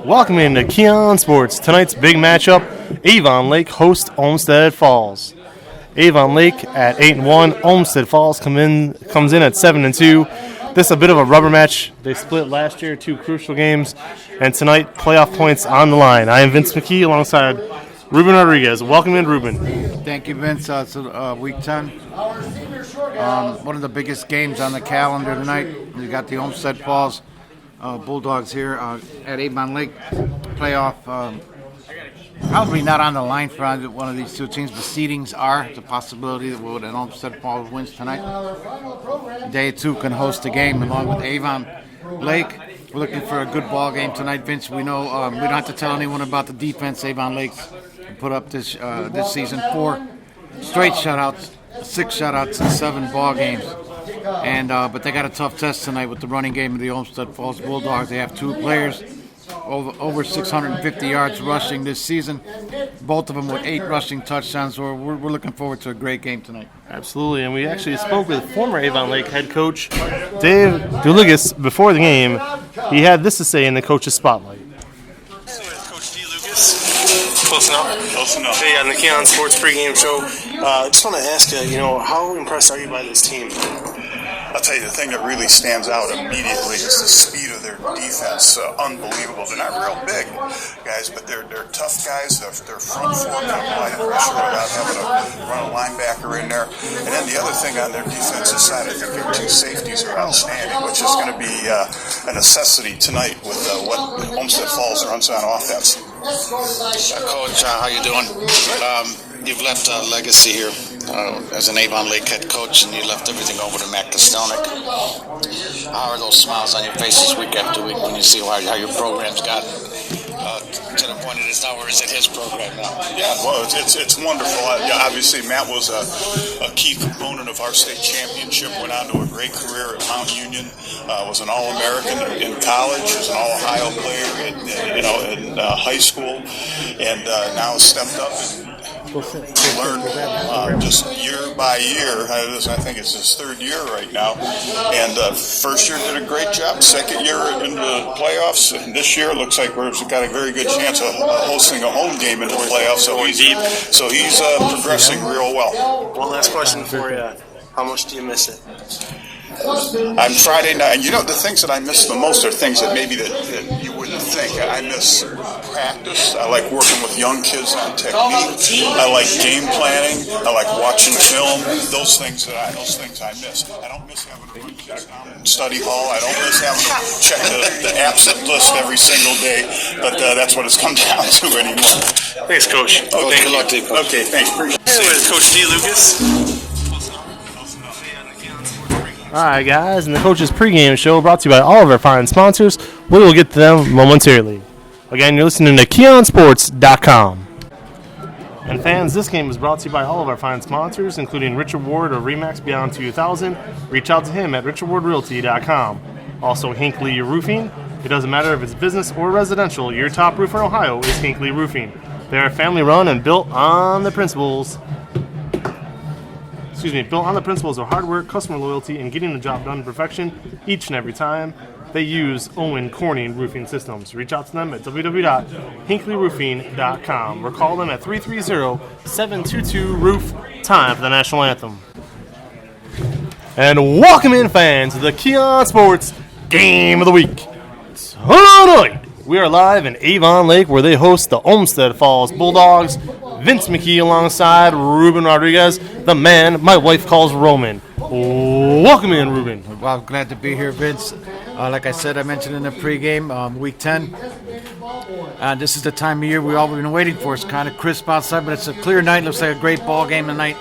Welcome into Kickoff Sports. Tonight's big matchup, Avon Lake host Olmsted Falls. Avon Lake at 8-1. Olmsted Falls comes in at 7-2. This is a bit of a rubber match. They split last year, 2 crucial games, and tonight playoff points on the line. I am Vince McKee alongside Ruben Rodriguez. Welcome in, Ruben. Thank you, Vince. It's week 10. One of the biggest games on the calendar tonight. We got the Olmsted Falls Bulldogs here at Avon Lake. Playoff probably not on the line for either one of these two teams, but seedings are. The possibility that an Olmsted Falls wins tonight. Day 2 can host the game along with Avon Lake. We're looking for a good ball game tonight, Vince. We know we don't have to tell anyone about the defense Avon Lake's put up this season. 4 straight shutouts, 6 shutouts in 7 ball games. And but they got a tough test tonight with the running game of the Olmsted Falls Bulldogs. They have 2 players over 650 yards rushing this season, both of them with 8 rushing touchdowns. So we're looking forward to a great game tonight. Absolutely, and we actually spoke with former Avon Lake head coach Dave Duligas before the game. He had this to say in the coach's spotlight. Close enough. Close enough. Hey, on the Kickoff Sports pregame show, I just want to ask you, how impressed are you by this team? I'll tell you, the thing that really stands out immediately is the speed of their defense. Unbelievable. They're not real big guys, but they're tough guys. Their front 4 can apply pressure without having to run a linebacker in there. And then the other thing on their defensive side, I think their 2 safeties are outstanding, which is going to be a necessity tonight with what Olmsted Falls runs on offense. Coach, how you doing? You've left a legacy here as an Avon Lake head coach, and you left everything over to Matt Kostonik. How are those smiles on your faces week after week when you see how your program's gotten to the point it is now, or is it his program now? Yeah, well, it's wonderful. Obviously, Matt was a key component of our state championship, went on to a great career at Mount Union, was an All-American in college, was an All-Ohio player in high school, and now stepped up and learned just year by year. I think it's his 3rd year right now. And first year did a great job. 2nd year in the playoffs. And this year it looks like we've got a very good chance of hosting a home game in the playoffs. So he's progressing real well. One last question for you. How much do you miss it? On Friday night, and the things that I miss the most are things that maybe that you wouldn't think. I miss practice. I like working with young kids on technique. I like game planning. I like watching film. Those things I miss. I don't miss having to run kids down in study hall. I don't miss having to check the absent list every single day. But that's what it's come down to anymore. Thanks, Coach. Okay, thanks. Appreciate it. Hey, with Coach D. Lucas. All right, guys, and the coach's pregame show brought to you by all of our fine sponsors. We will get to them momentarily. Again, you're listening to KeonSports.com. And fans, this game is brought to you by all of our fine sponsors, including Richard Ward of Remax Beyond 2000. Reach out to him at richardwardrealty.com. Also, Hinckley Roofing. It doesn't matter if it's business or residential, your top roofer in Ohio is Hinckley Roofing. They are family run and built on the principles of hard work, customer loyalty, and getting the job done to perfection each and every time. They use Owen Corning Roofing Systems. Reach out to them at www.hinkleyroofing.com or call them at 330-722-ROOF. Time for the National Anthem. And welcome in, fans, to the Kickoff Sports Game of the Week. Tonight, we are live in Avon Lake, where they host the Olmsted Falls Bulldogs. Vince McKee alongside Ruben Rodriguez, the man my wife calls Roman. Welcome in, Ruben. Well, glad to be here, Vince. Like I said, I mentioned in the pregame, week 10. This is the time of year we've all been waiting for. It's kind of crisp outside, but it's a clear night. Looks like a great ball game tonight.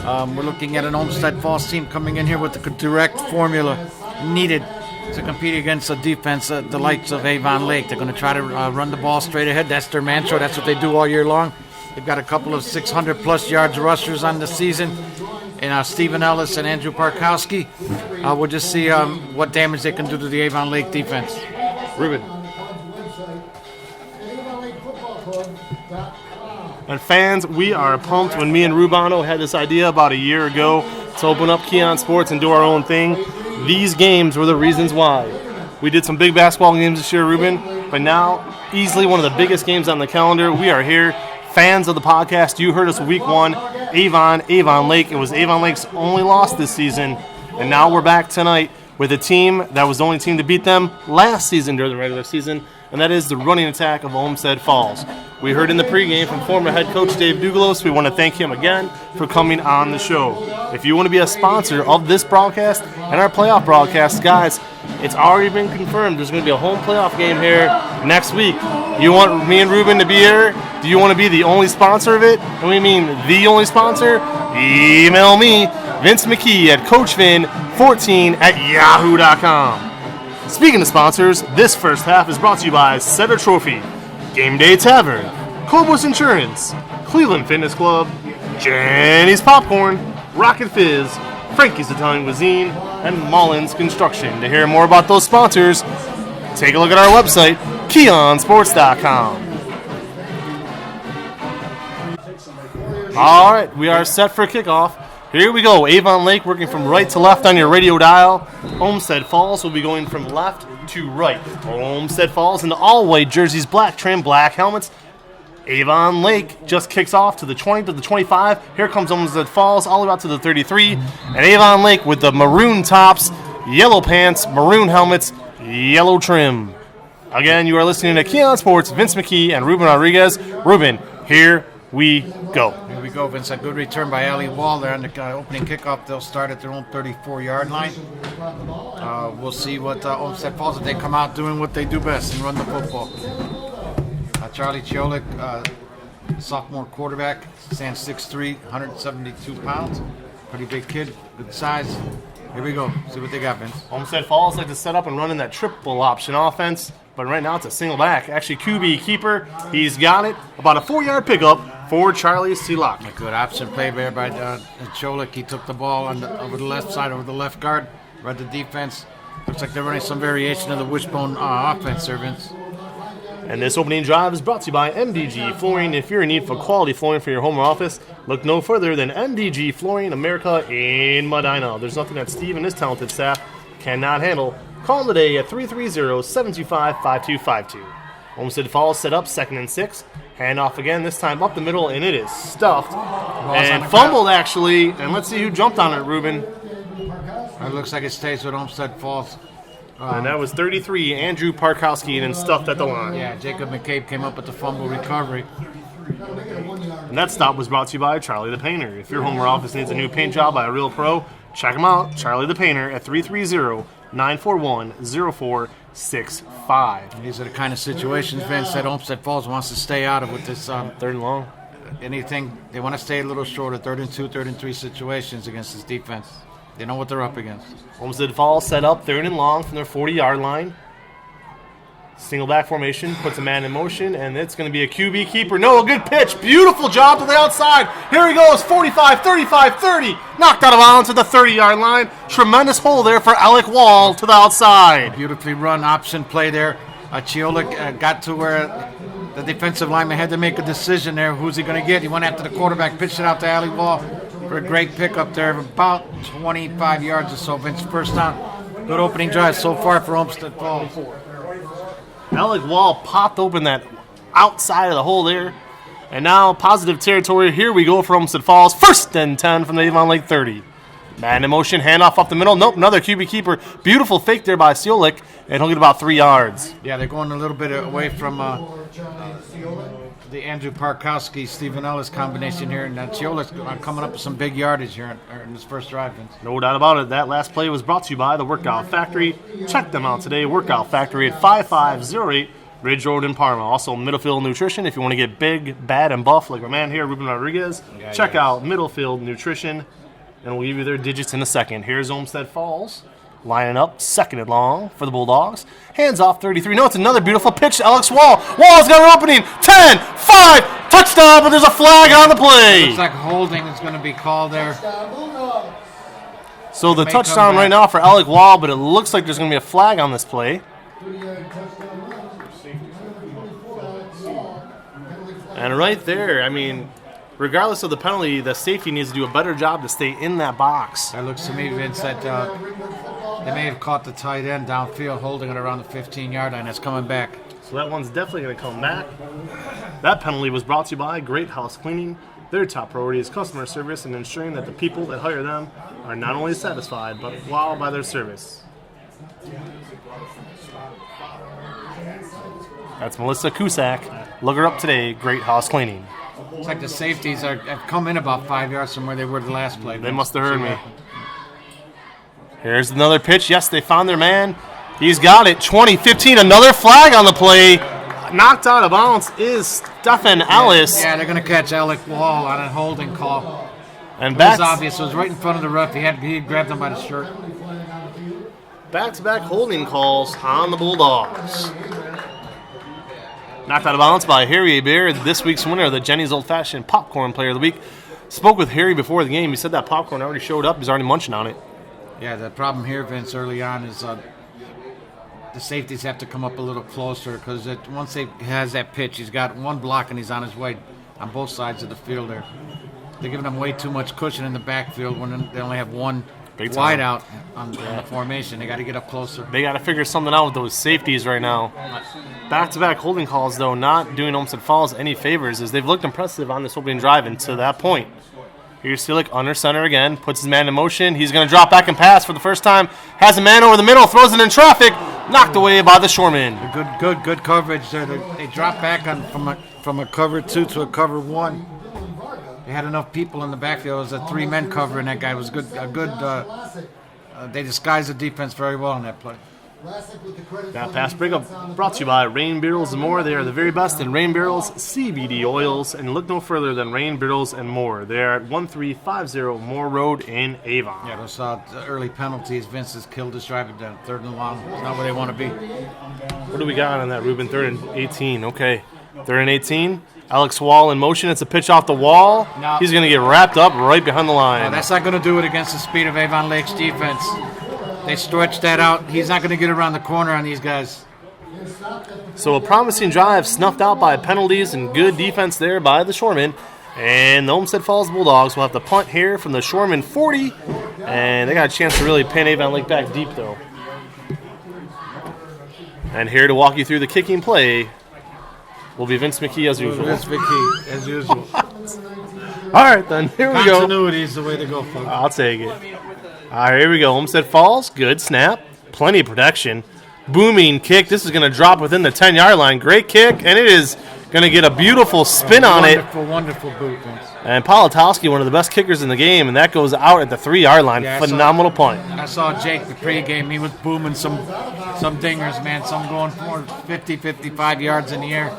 We're looking at an Olmsted Falls team coming in here with the direct formula needed to compete against the defense, the likes of Avon Lake. They're going to try to run the ball straight ahead. That's their mantra. That's what they do all year long. They've got a couple of 600-plus yards rushers on the season, and Stephen Ellis and Andrew Parkowski. We'll just see what damage they can do to the Avon Lake defense. Ruben. And fans, we are pumped. When me and Rubano had this idea about a year ago to open up Kickoff Sports and do our own thing, these games were the reasons why. We did some big basketball games this year, Ruben. But now, easily one of the biggest games on the calendar. We are here. Fans of the podcast, you heard us week 1. Avon Lake. It was Avon Lake's only loss this season. And now we're back tonight with a team that was the only team to beat them last season during the regular season, and that is the running attack of Olmsted Falls. We heard in the pregame from former head coach Dave Douglas. We want to thank him again for coming on the show. If you want to be a sponsor of this broadcast and our playoff broadcast, guys, it's already been confirmed. There's going to be a home playoff game here next week. You want me and Ruben to be here? Do you want to be the only sponsor of it? And we mean the only sponsor? Email me, Vince McKee at CoachVin14@yahoo.com. Speaking of sponsors, this first half is brought to you by Setter Trophy, Game Day Tavern, Cobos Insurance, Cleveland Fitness Club, Jenny's Popcorn, Rocket Fizz, Frankie's Italian Cuisine, and Mullins Construction. To hear more about those sponsors, take a look at our website, KeonSports.com. All right, we are set for kickoff. Here we go. Avon Lake working from right to left on your radio dial. Olmsted Falls will be going from left to right. Olmsted Falls in the all-white jerseys, black trim, black helmets. Avon Lake just kicks off to the 20 to the 25. Here comes Olmsted Falls all the way out to the 33. And Avon Lake with the maroon tops, yellow pants, maroon helmets, yellow trim. Again, you are listening to Keon Sports, Vince McKee, and Ruben Rodriguez. Ruben, here we go. Here we go, Vince. A good return by Ali Wall there on the opening kickoff. They'll start at their own 34-yard line. We'll see what Olmsted Falls, if they come out doing what they do best and run the football. Charlie Chiolik, sophomore quarterback, stands 6'3", 172 pounds. Pretty big kid, good size. Here we go. See what they got, Vince. Olmsted Falls like to set up and run in that triple option offense, but right now it's a single back. Actually, QB keeper, he's got it. About a 4-yard pickup for Charlie Sealock. A good option play there by Chiolik. He took the ball over the left side, over the left guard, read the defense. Looks like they're running some variation of the wishbone offense there, Vince. And this opening drive is brought to you by MDG Flooring. If you're in need for quality flooring for your home or office, look no further than MDG Flooring America in Medina. There's nothing that Steve and his talented staff cannot handle. Call them today at 330-725-5252. Olmsted Falls set up 2nd and 6. Hand off again, this time up the middle, and it is stuffed. And fumbled, actually. And let's see who jumped on it, Ruben. It looks like it stays with Olmsted Falls. And that was 33, Andrew Parkowski, and then stuffed at the line. Yeah, Jacob McCabe came up with the fumble recovery. And that stop was brought to you by Charlie the Painter. If your home or office needs a new paint job by a real pro, check him out, Charlie the Painter, at 330-941-0465. These are the kind of situations, Vince, that Olmsted Falls wants to stay out of with this. 3rd and long. Anything, they want to stay a little shorter, 3rd and 2, 3rd and 3 situations against this defense. They know what they're up against. Olmsted Falls set up 3rd and long from their 40-yard line. Single back formation, puts a man in motion, and it's going to be a QB keeper. No, a good pitch. Beautiful job to the outside. Here he goes, 45, 35, 30. Knocked out of bounds at the 30-yard line. Tremendous hole there for Alec Wall to the outside. Beautifully run option play there. Chiolik got to where the defensive lineman had to make a decision there. Who's he going to get? He went after the quarterback, pitched it out to Ali Wall for a great pickup there of about 25 yards or so. Vince, first down. Good opening drive so far for Olmsted Falls. Alec Wall popped open that outside of the hole there. And now positive territory. Here we go for Olmsted Falls. 1st and 10 from the Avon Lake 30. Man in motion, handoff off the middle. Nope, another QB keeper. Beautiful fake there by Seolick, and he'll get about 3 yards. Yeah, they're going a little bit away from the Andrew Parkowski, Stephen Ellis combination here, and Chiolik's coming up with some big yardage here in this first drive. No doubt about it. That last play was brought to you by the Workout Factory. Check them out today, Workout Factory at 5508 Ridge Road in Parma. Also, Middlefield Nutrition. If you want to get big, bad, and buff like my man here, Ruben Rodriguez, check out Middlefield Nutrition, and we'll give you their digits in a second. Here's Olmsted Falls. Lining up, 2nd and long for the Bulldogs. Hands off 33. No, it's another beautiful pitch to Alex Wall. Wall's got an opening. 10, 5, touchdown, but there's a flag on the play. Looks like holding is going to be called there. So the touchdown right now for Alec Wall, but it looks like there's going to be a flag on this play. And right there, I mean, regardless of the penalty, the safety needs to do a better job to stay in that box. That looks to me, Vince, that they may have caught the tight end downfield, holding it around the 15-yard line. That's coming back. So that one's definitely going to come back. That penalty was brought to you by Great House Cleaning. Their top priority is customer service and ensuring that the people that hire them are not only satisfied, but wowed by their service. That's Melissa Cusack. Look her up today, Great House Cleaning. It's like the safeties have come in about 5 yards from where they were the last play. They must have heard me. Here's another pitch. Yes, they found their man. He's got it. 20-15. Another flag on the play. Knocked out of bounds is Stephen Ellis. Yeah, they're going to catch Alec Wall on a holding call. And It was obvious. It was right in front of the ref. He grabbed him by the shirt. back-to-back holding calls on the Bulldogs. Knocked out of bounds by Harry Bear, this week's winner of the Jenny's Old Fashioned Popcorn Player of the Week. Spoke with Harry before the game. He said that popcorn already showed up. He's already munching on it. Yeah, the problem here, Vince, early on is the safeties have to come up a little closer because once he has that pitch, he's got one block and he's on his way on both sides of the field there. They're giving him way too much cushion in the backfield when they only have one wide out on the formation. They got to get up closer. They got to figure something out with those safeties right now. Back-to-back holding calls, though, not doing Olmsted Falls any favors, as they've looked impressive on this opening drive and to that point. Here's Steelick under center again, puts his man in motion. He's going to drop back and pass for the first time. Has a man over the middle, throws it in traffic, knocked away by the Shoreman. Good coverage there. They dropped back from a cover 2 to a cover 1. They had enough people in the backfield. It was a 3-man cover, and that guy was good. They disguised the defense very well on that play. That pass breakup brought to you by Rain Barrels and More. They are the very best in Rain Barrels, CBD oils, and look no further than Rain Barrels and More. They are at 1350 Moore Road in Avon. Yeah, those early penalties. Vince has killed his drive at 3rd and long. It's not where they want to be. What do we got on that, Ruben? 3rd and 18. Okay, 3rd and 18. Alex Wall in motion. It's a pitch off the wall. No. He's going to get wrapped up right behind the line. No, that's not going to do it against the speed of Avon Lake's defense. They stretched that out. He's not going to get around the corner on these guys. So a promising drive snuffed out by penalties and good defense there by the Shoremen. And the Olmsted Falls Bulldogs will have to punt here from the Shoreman 40. And they got a chance to really pin Avon Lake back deep, though. And here to walk you through the kicking play will be Vince McKee as usual. Vince McKee, as usual. All right, then. Here we go. Continuity is the way to go, folks. I'll take it. All right, here we go. Olmsted Falls. Good snap. Plenty of protection. Booming kick. This is going to drop within the 10-yard line. Great kick, and it is going to get a beautiful spin on it. Wonderful boot, Vince. And Politowski, one of the best kickers in the game, and that goes out at the 3-yard line. Yeah, Phenomenal punt. I saw Jake the pregame. He was booming some dingers, man. Some going for 50, 55 yards in the air.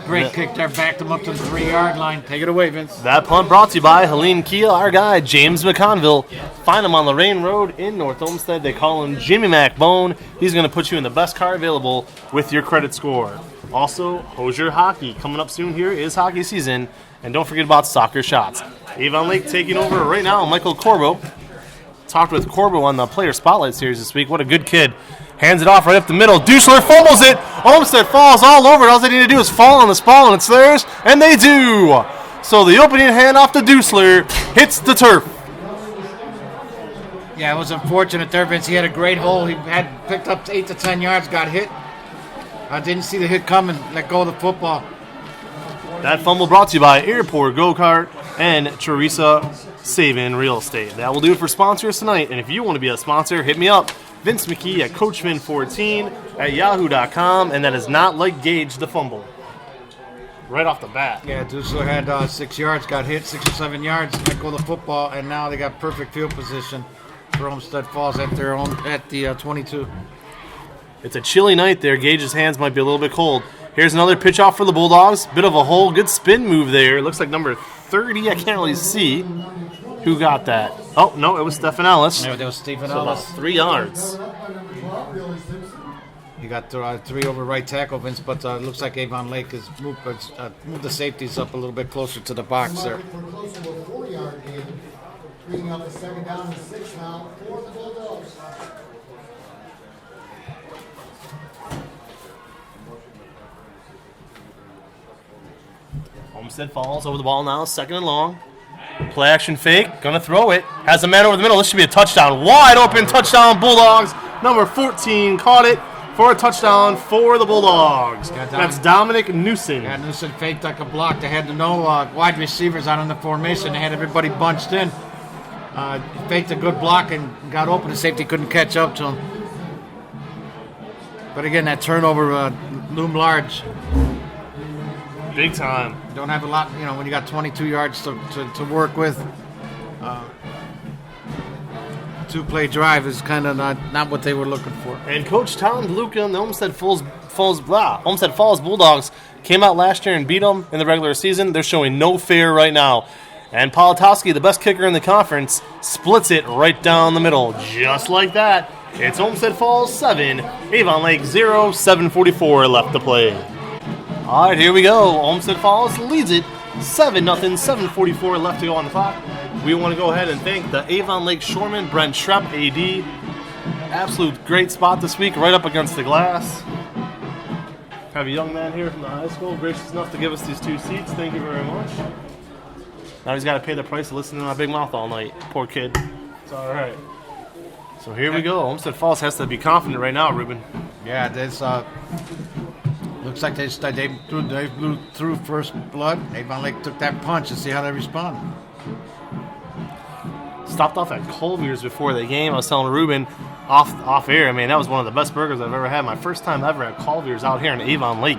Great kick there. Backed him up to the 3-yard line. Take it away, Vince. That punt brought to you by Helene Kia, our guy, James McConville. Find him on Lorraine Road in North Olmsted. They call him Jimmy MacBone. He's going to put you in the best car available with your credit score. Also, Hoosier Hockey. Coming up soon here is hockey season. And don't forget about soccer shots. Avon Lake taking over right now. Michael Corbo. Talked with Corbo on the Player Spotlight Series this week. What a good kid. Hands it off right up the middle. Dusler fumbles it. Olmsted falls all over it. All they need to do is fall on this ball, and it's theirs. And they do. So the opening handoff to Dusler hits the turf. Yeah, it was unfortunate there, Vince. He had a great hole. He had picked up 8 to 10 yards, got hit. I didn't see the hit coming. Let go of the football. That fumble brought to you by Airport Go-Kart and Teresa Savin Real Estate. That will do it for sponsors tonight. And if you want to be a sponsor, hit me up. Vince McKee at Coachman14 at yahoo.com. And that is not like Gage the fumble. Right off the bat. Yeah, Dusler had 6 yards, got hit 6 or 7 yards, let go of the football, and now they got perfect field position for Olmsted Falls at the 22. It's a chilly night there. Gage's hands might be a little bit cold. Here's another pitch off for the Bulldogs. Bit of a hole. Good spin move there. Looks like number 30. I can't really see who got that. Oh, no, it was Stephen Ellis. Yeah, that was Stephen So Ellis. about 3 yards. He got 3 over right tackle, Vince, but it looks like Avon Lake has moved the safeties up a little bit closer to the box there. Bringing up the second down and 6 now for the Bulldogs. Olmsted Falls over the ball now, 2nd and long. Play action fake, gonna throw it. Has a man over the middle. This should be a touchdown. Wide open touchdown, Bulldogs. Number 14 caught it for a touchdown for the Bulldogs. Got That's Dominic Newsom. Yeah, Newsom faked like a block. They had no wide receivers out in the formation. They had everybody bunched in. He faked a good block and got open. The safety couldn't catch up to him. But again, that turnover loomed large. Big time. Don't have a lot, when you got 22 yards to work with. Two-play drive is kind of not what they were looking for. And Coach Tom DeLuca and the Olmsted Falls Bulldogs came out last year and beat them in the regular season. They're showing no fear right now. And Politowski, the best kicker in the conference, splits it right down the middle. Just like that. It's Olmsted Falls 7, Avon Lake 0, 7:44 left to play. All right, here we go. Olmsted Falls leads it 7-0, 7:44 left to go on the clock. We want to go ahead and thank the Avon Lake Shoreman, Brent Shrepp, AD. Absolute great spot this week, right up against the glass. Have a young man here from the high school, gracious enough to give us these 2 seats. Thank you very much. Now he's got to pay the price of listening to my big mouth all night. Poor kid. It's all right. So here we go. Olmsted Falls has to be confident right now, Ruben. Yeah, there's looks like they blew through first blood. Avon Lake took that punch and see how they respond. Stopped off at Culver's before the game. I was telling Ruben off air, that was one of the best burgers I've ever had. My first time ever at Culver's out here in Avon Lake.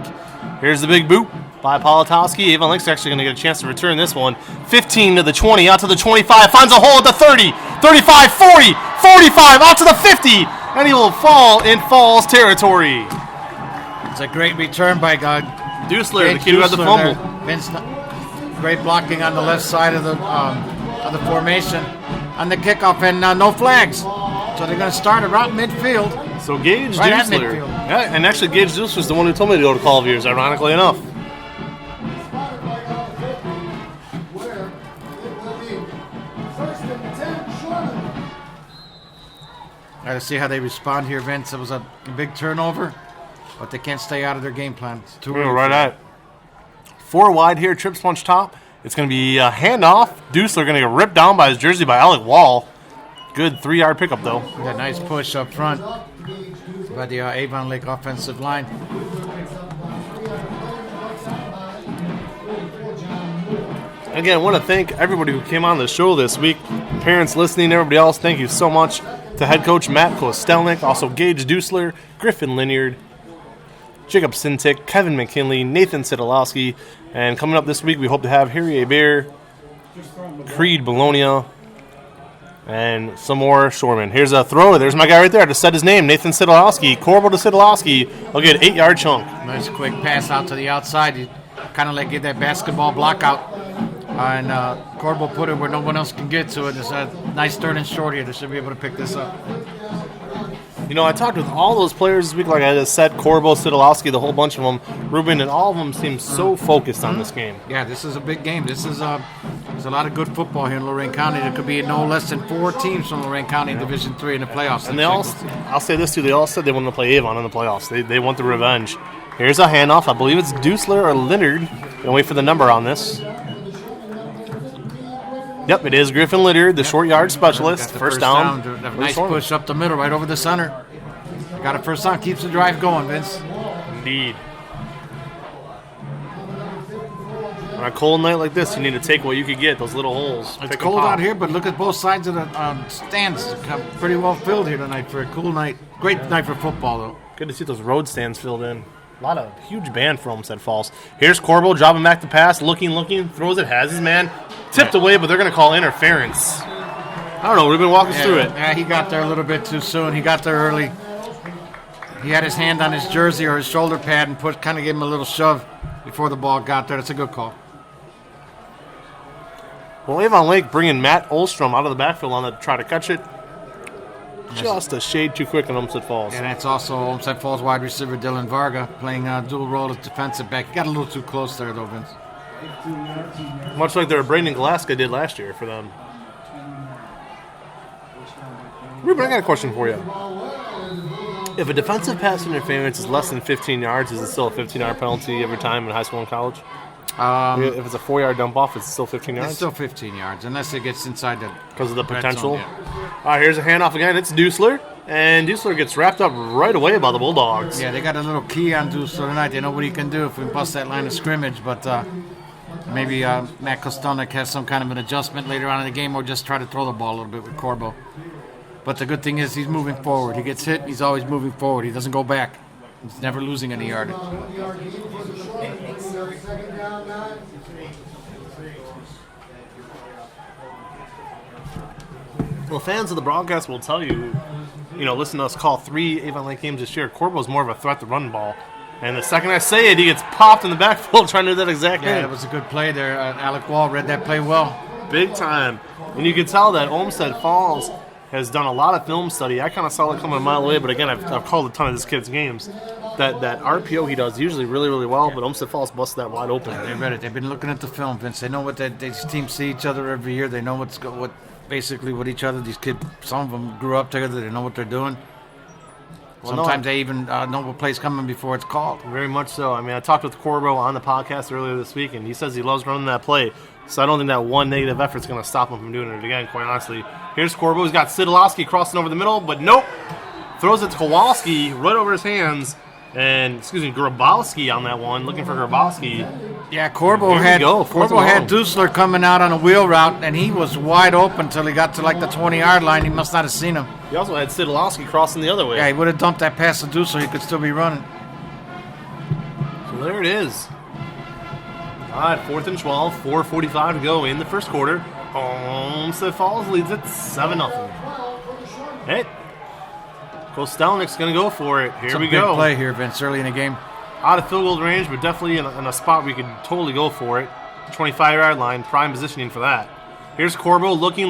Here's the big boot by Politowski. Avon Lake's actually going to get a chance to return this one. 15 to the 20, out to the 25, finds a hole at the 30, 35, 40, 45, out to the 50, and he will fall in Falls territory. It's a great return by Dusler, the kid who had the fumble. Vince, great blocking on the left side of the formation on the kickoff, and no flags. So they're going to start around midfield. So Gage right at Dusler. midfield. Yeah, and actually Gage Dusler was the one who told me to go to Culver's, ironically enough. Where it will be 1st and 10, Shoreman. Got to see how they respond here, Vince. It was a big turnover, but they can't stay out of their game plan. It's too early. Right at 4 wide here, trips punch top. It's going to be a handoff. Dusler going to get ripped down by his jersey by Alec Wall. Good 3-yard pickup, though. Got a nice push up front by the Avon Lake offensive line. Again, I want to thank everybody who came on the show this week. Parents listening, everybody else, thank you so much to head coach Matt Kostelnik, also Gage Dusler, Griffin Linyard, Jacob Sintik, Kevin McKinley, Nathan Sidolowski, and coming up this week, we hope to have Harry Bear, Creed Bologna, and some more Shoreman. Here's a throw. There's my guy right there. I just said his name, Nathan Sidolowski. Corbel to Sidolowski. I'll get an 8-yard chunk. Nice quick pass out to the outside. You kind of like get that basketball block out. And Corbel put it where no one else can get to it. It's a nice third and short here. They should be able to pick this up. I talked with all those players this week, like I just said, Corbel, Sidolowski, the whole bunch of them, Ruben, and all of them seem so focused on this game. Yeah, this is a big game. There's a lot of good football here in Lorain County. There could be no less than 4 teams from Lorain County in Division III in the playoffs. And I'll say this too, they all said they want to play Avon in the playoffs. They want the revenge. Here's a handoff. I believe it's Dusler or Leonard. Gonna wait for the number on this. Yep, it is Griffin Litter, the short yard specialist. First down. Nice push up the middle, right over the center. Got a first down. Keeps the drive going, Vince. Indeed. On a cold night like this, you need to take what you could get, those little holes. It's cold out here, but look at both sides of the stands. Pretty well filled here tonight for a cool night. Great night for football, though. Good to see those road stands filled in. A lot of huge band for Olmsted Falls. Here's Corbel, dropping back to pass, looking, throws it, has his man. Tipped away, but they're going to call interference. I don't know, Ruben, walk us through it. Yeah, he got there a little bit too soon. He got there early. He had his hand on his jersey or his shoulder pad and kind of gave him a little shove before the ball got there. That's a good call. Well, Avon Lake bringing Matt Olstrom out of the backfield on to try to catch it. Just a shade too quick on Olmsted Falls. And that's also Olmsted Falls wide receiver Dylan Varga playing dual role as defensive back. He got a little too close there, though, Vince. Much like their Braden Glasgow did last year for them. Ruben, I got a question for you. If a defensive pass interference is less than 15 yards, is it still a 15-yard penalty every time in high school and college? If it's a 4-yard dump off, it's still 15 yards? It's still 15 yards, unless it gets inside the... Because of the potential? Zone, yeah. All right, here's a handoff again. It's Dusler. And Dusler gets wrapped up right away by the Bulldogs. Yeah, they got a little key on Dusler tonight. They know what he can do if we bust that line of scrimmage. But maybe Matt Kostonik has some kind of an adjustment later on in the game, or just try to throw the ball a little bit with Corbo. But the good thing is he's moving forward. He gets hit, he's always moving forward. He doesn't go back. He's never losing any yardage. Well, fans of the broadcast will tell you, listen to us call 3 Avon Lake games this year. Corbo's more of a threat to run the ball. And the second I say it, he gets popped in the backfield trying to do that exact thing. Yeah, it was a good play there. Alec Wall read that play well. Big time. And you can tell that Olmsted Falls has done a lot of film study. I kind of saw it coming a mile away, but again, I've called a ton of this kid's games. That RPO he does usually really, really well, but Olmsted Falls busted that wide open. They read it. They've been looking at the film, Vince. They know what these teams see each other every year. They know what each other. These kids, some of them grew up together. They know what they're doing. Sometimes they even know what play's coming before it's called. Very much so. I mean, I talked with Corbo on the podcast earlier this week, and he says he loves running that play. So I don't think that one negative effort's going to stop him from doing it again, quite honestly. Here's Corbo. He's got Sidolowski crossing over the middle, but nope. Throws it to Kowalski right over his hands. And, Grabowski on that one, looking for Grabowski. Yeah, Corbo had Dusler coming out on a wheel route, and he was wide open until he got to like the 20-yard line. He must not have seen him. He also had Sidolowski crossing the other way. Yeah, he would have dumped that pass to Dusler. He could still be running. So there it is. All right, 4th and 12, 4:45 to go in the first quarter. Olmsted Falls leads it 7-0. Hey, Kostelnik's going to go for it. Here we go. It's a big play here, Vince, early in the game. Out of field goal range, but definitely in a spot where you could totally go for it. 25-yard line, prime positioning for that. Here's Corbo looking.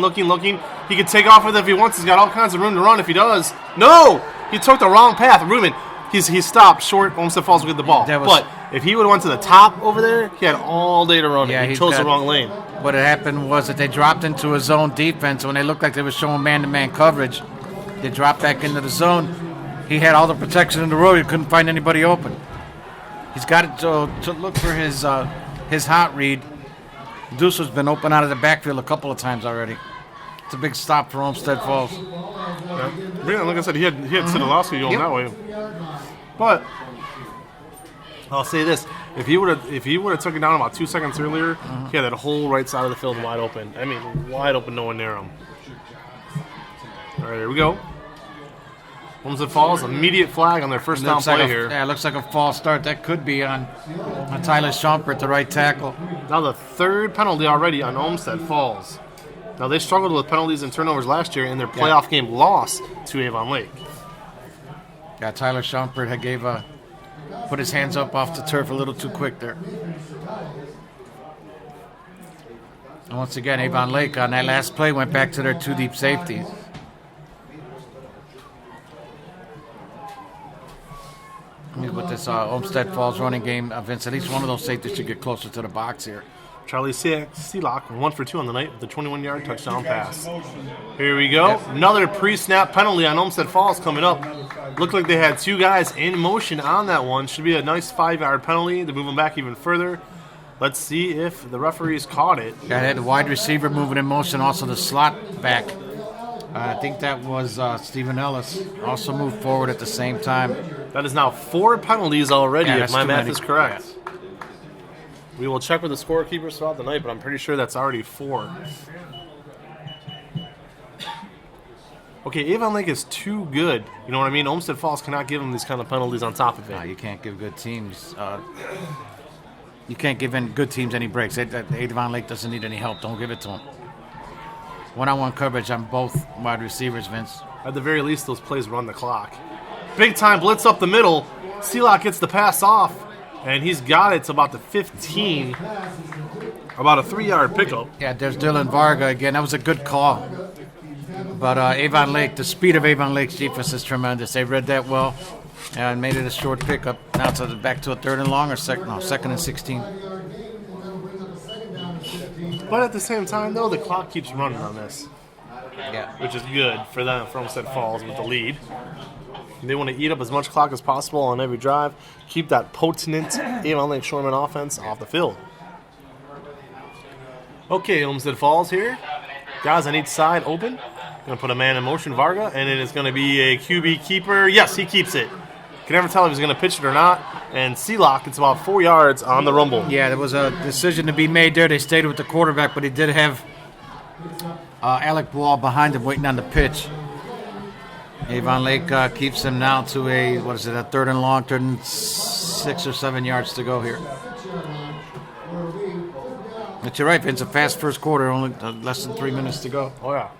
He could take off with it if he wants. He's got all kinds of room to run if he does. No! He took the wrong path. Ruben, he stopped short. Olmsted Falls will get the ball. But if he would have went to the top over there, he had all day to run it. He chose the wrong lane. What had happened was that they dropped into a zone defense. When they looked like they were showing man-to-man coverage, they dropped back into the zone. He had all the protection in the road. He couldn't find anybody open. He's got it to look for his hot read. Deuce's been open out of the backfield a couple of times already. It's a big stop for Olmsted Falls. Yeah, like I said, he had Sidolowski going that way. But I'll say this: if he would have took it down about 2 seconds earlier, he had that whole right side of the field wide open. I mean, wide open, no one near him. All right, here we go. Olmsted Falls, immediate flag on their first down play here. Yeah, it looks like a false start. That could be on Tyler Schomper at the right tackle. Now the third penalty already on Olmsted Falls. Now they struggled with penalties and turnovers last year in their playoff game loss to Avon Lake. Yeah, Tyler Schomper had put his hands up off the turf a little too quick there. And once again, Avon Lake on that last play went back to their 2 deep safeties. With this Olmsted Falls running game, Vince, at least one of those safeties should get closer to the box here. Charlie Seelock, 1 for 2 on the night with a 21-yard touchdown pass. Here we go. Yep. Another pre-snap penalty on Olmsted Falls coming up. Looked like they had 2 guys in motion on that one. Should be a nice 5-yard penalty to move them back even further. Let's see if the referees caught it. Yeah, they had the wide receiver moving in motion, also the slot back. I think that was Stephen Ellis. Also moved forward at the same time. That is now 4 penalties already, if my math is correct. Yeah. We will check with the scorekeepers throughout the night, but I'm pretty sure that's already 4. Okay, Avon Lake is too good. You know what I mean? Olmsted Falls cannot give them these kind of penalties on top of it. No, you can't give good teams. You can't give good teams any breaks. Avon Lake doesn't need any help. Don't give it to them. One-on-one coverage on both wide receivers, Vince. At the very least, those plays run the clock. Big time blitz up the middle. Seelock gets the pass off, and he's got it to about the 15. About a 3-yard pickup. Yeah, there's Dylan Varga again. That was a good call. But Avon Lake, the speed of Avon Lake's defense is tremendous. They read that well and made it a short pickup. Now it's back to a 3rd and long or second and 16. But at the same time, though, the clock keeps running on this. Yeah. Which is good for them, for Olmsted Falls with the lead. They want to eat up as much clock as possible on every drive, keep that potent Avon Lake Shoreman offense off the field. Okay, Olmsted Falls here. Guys on each side open. Going to put a man in motion, Varga, and it is going to be a QB keeper. Yes, he keeps it. Can never tell if he's going to pitch it or not. And Sealock, it's about 4 yards on the rumble. Yeah, there was a decision to be made there. They stayed with the quarterback, but he did have Alec Ball behind him waiting on the pitch. Avon Lake keeps him now to a 3rd and long, 3rd and 6 or 7 yards to go here. But you're right, Vince, a fast first quarter, only less than 3 minutes to go. Oh, yeah.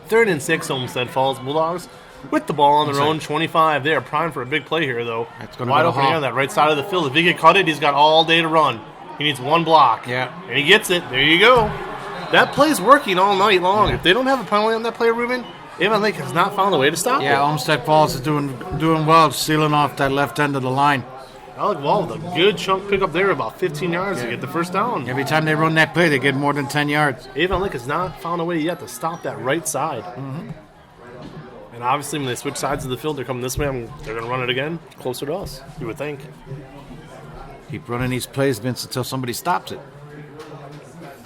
Third and 6, Olmsted Falls Bulldogs with the ball on their own 25. They are primed for a big play here, though. That's gonna wide go open home. on that right side of the field. If he get cut it, he's got all day to run. He needs one block. Yeah. And he gets it. There you go. That play's working all night long. If they don't have a penalty on that play, Ruben, Avon Lake has not found a way to stop it. Yeah, Olmsted Falls is doing well, sealing off that left end of the line. Alec Wall with a good chunk pickup there, about 15 yards to get the first down. Every time they run that play, they get more than 10 yards. Avon Lake has not found a way yet to stop that right side. Mm-hmm. And obviously, when they switch sides of the field, they're coming this way. They're going to run it again, closer to us, you would think. Keep running these plays, Vince, until somebody stops it.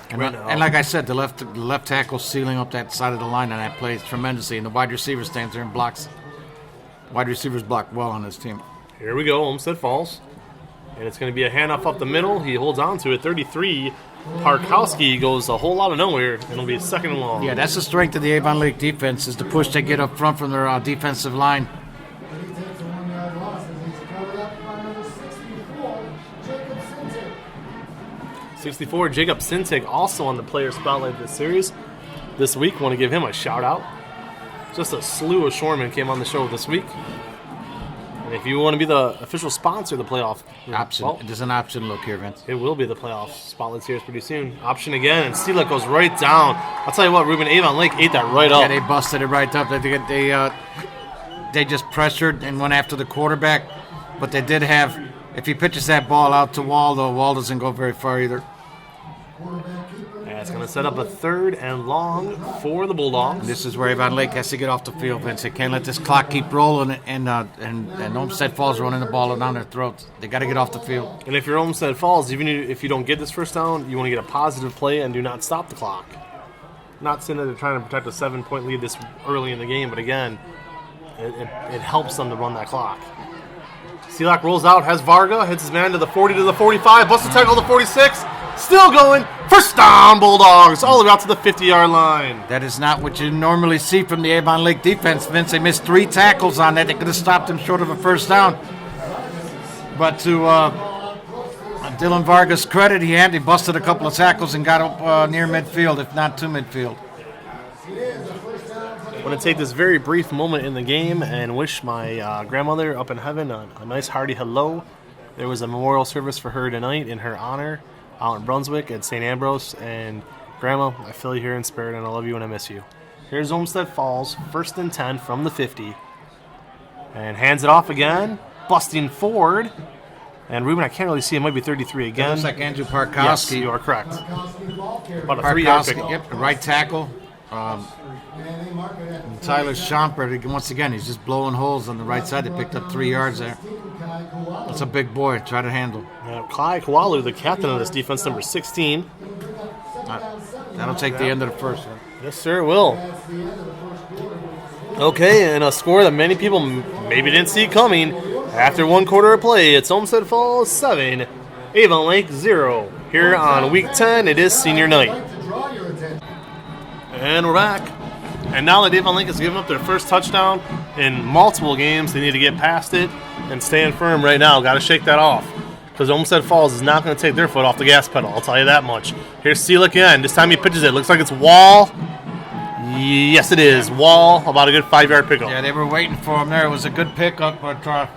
And, Right now. and like I said, the left tackle sealing up that side of the line on that play tremendously, and the wide receiver stands there and blocks. Wide receivers block well on this team. Here we go, Olmsted Falls. And it's going to be a handoff up the middle. He holds on to it, 33. Parkowski goes a whole lot of nowhere, and it'll be 2nd and long. Yeah, that's the strength of the Avon Lake defense, is the push they get up front from their defensive line. 1 loss as he's covered up by number 64, Jacob Sintek. 64, Jacob Sintig, also on the player spotlight this series. This week, want to give him a shout-out. Just a slew of shoremen came on the show this week. And if you want to be the official sponsor of the playoff, Option. well, There's an option look here, Vince. it will be the playoff spotlight series pretty soon. Option again, and Steelek goes right down. I'll tell you what, Ruben, Avon Lake ate that right Yeah, up. they busted it right up. They just pressured and went after the quarterback. But they did have, if he pitches that ball out to Wall, though, Wall doesn't go very far either. And it's going to set up a 3rd and long for the Bulldogs. This is where Avon Lake has to get off the field, Vince. They can't let this clock keep rolling and Olmsted Falls running the ball down their throats. They got to get off the field. And if you're Olmsted Falls, even if you don't get this first down, you want to get a positive play and do not stop the clock. Not saying that they're trying to protect a 7-point lead this early in the game, but again, it helps them to run that clock. Sealock rolls out, has Varga, hits his man to the 40 to the 45, busts the tackle to the 46, still going, first down Bulldogs, all the way out to the 50-yard line. That is not what you normally see from the Avon Lake defense, Vince. They missed 3 tackles on that. They could have stopped them short of a first down. But to Dylan Vargas' credit, he busted a couple of tackles and got up near midfield, if not to midfield. I want to take this very brief moment in the game and wish my grandmother up in heaven a nice hearty hello. There was a memorial service for her tonight in her honor out in Brunswick at St. Ambrose. And Grandma, I feel you here in spirit, and I love you and I miss you. Here's Olmsted Falls, 1st and 10 from the 50. And hands it off again, busting forward. And Ruben, I can't really see, it might be 33 again. Looks like Andrew Parkowski. Yes, you are correct. About a 3-yard pickup. Yep, the right tackle. Tyler Schomper, once again, he's just blowing holes on the right side. They picked up 3 yards there. That's a big boy. Try to handle. Kai Kawalu, the captain of this defense, number 16. That'll take the end of the first one. Yes, sir, it will. Okay, and a score that many people maybe didn't see coming. After 1 quarter of play, it's Olmsted Falls 7, Avon Lake 0. Here on Week 10, it is senior night. And we're back. And now that Avon Lake has given up their first touchdown in multiple games, they need to get past it and stand firm right now. Got to shake that off. Because Olmsted Falls is not going to take their foot off the gas pedal, I'll tell you that much. Here's Sealick again. This time he pitches it. Looks like it's Wall. Yes, it is. Wall, about a good 5-yard pickup. Yeah, they were waiting for him there. It was a good pickup, but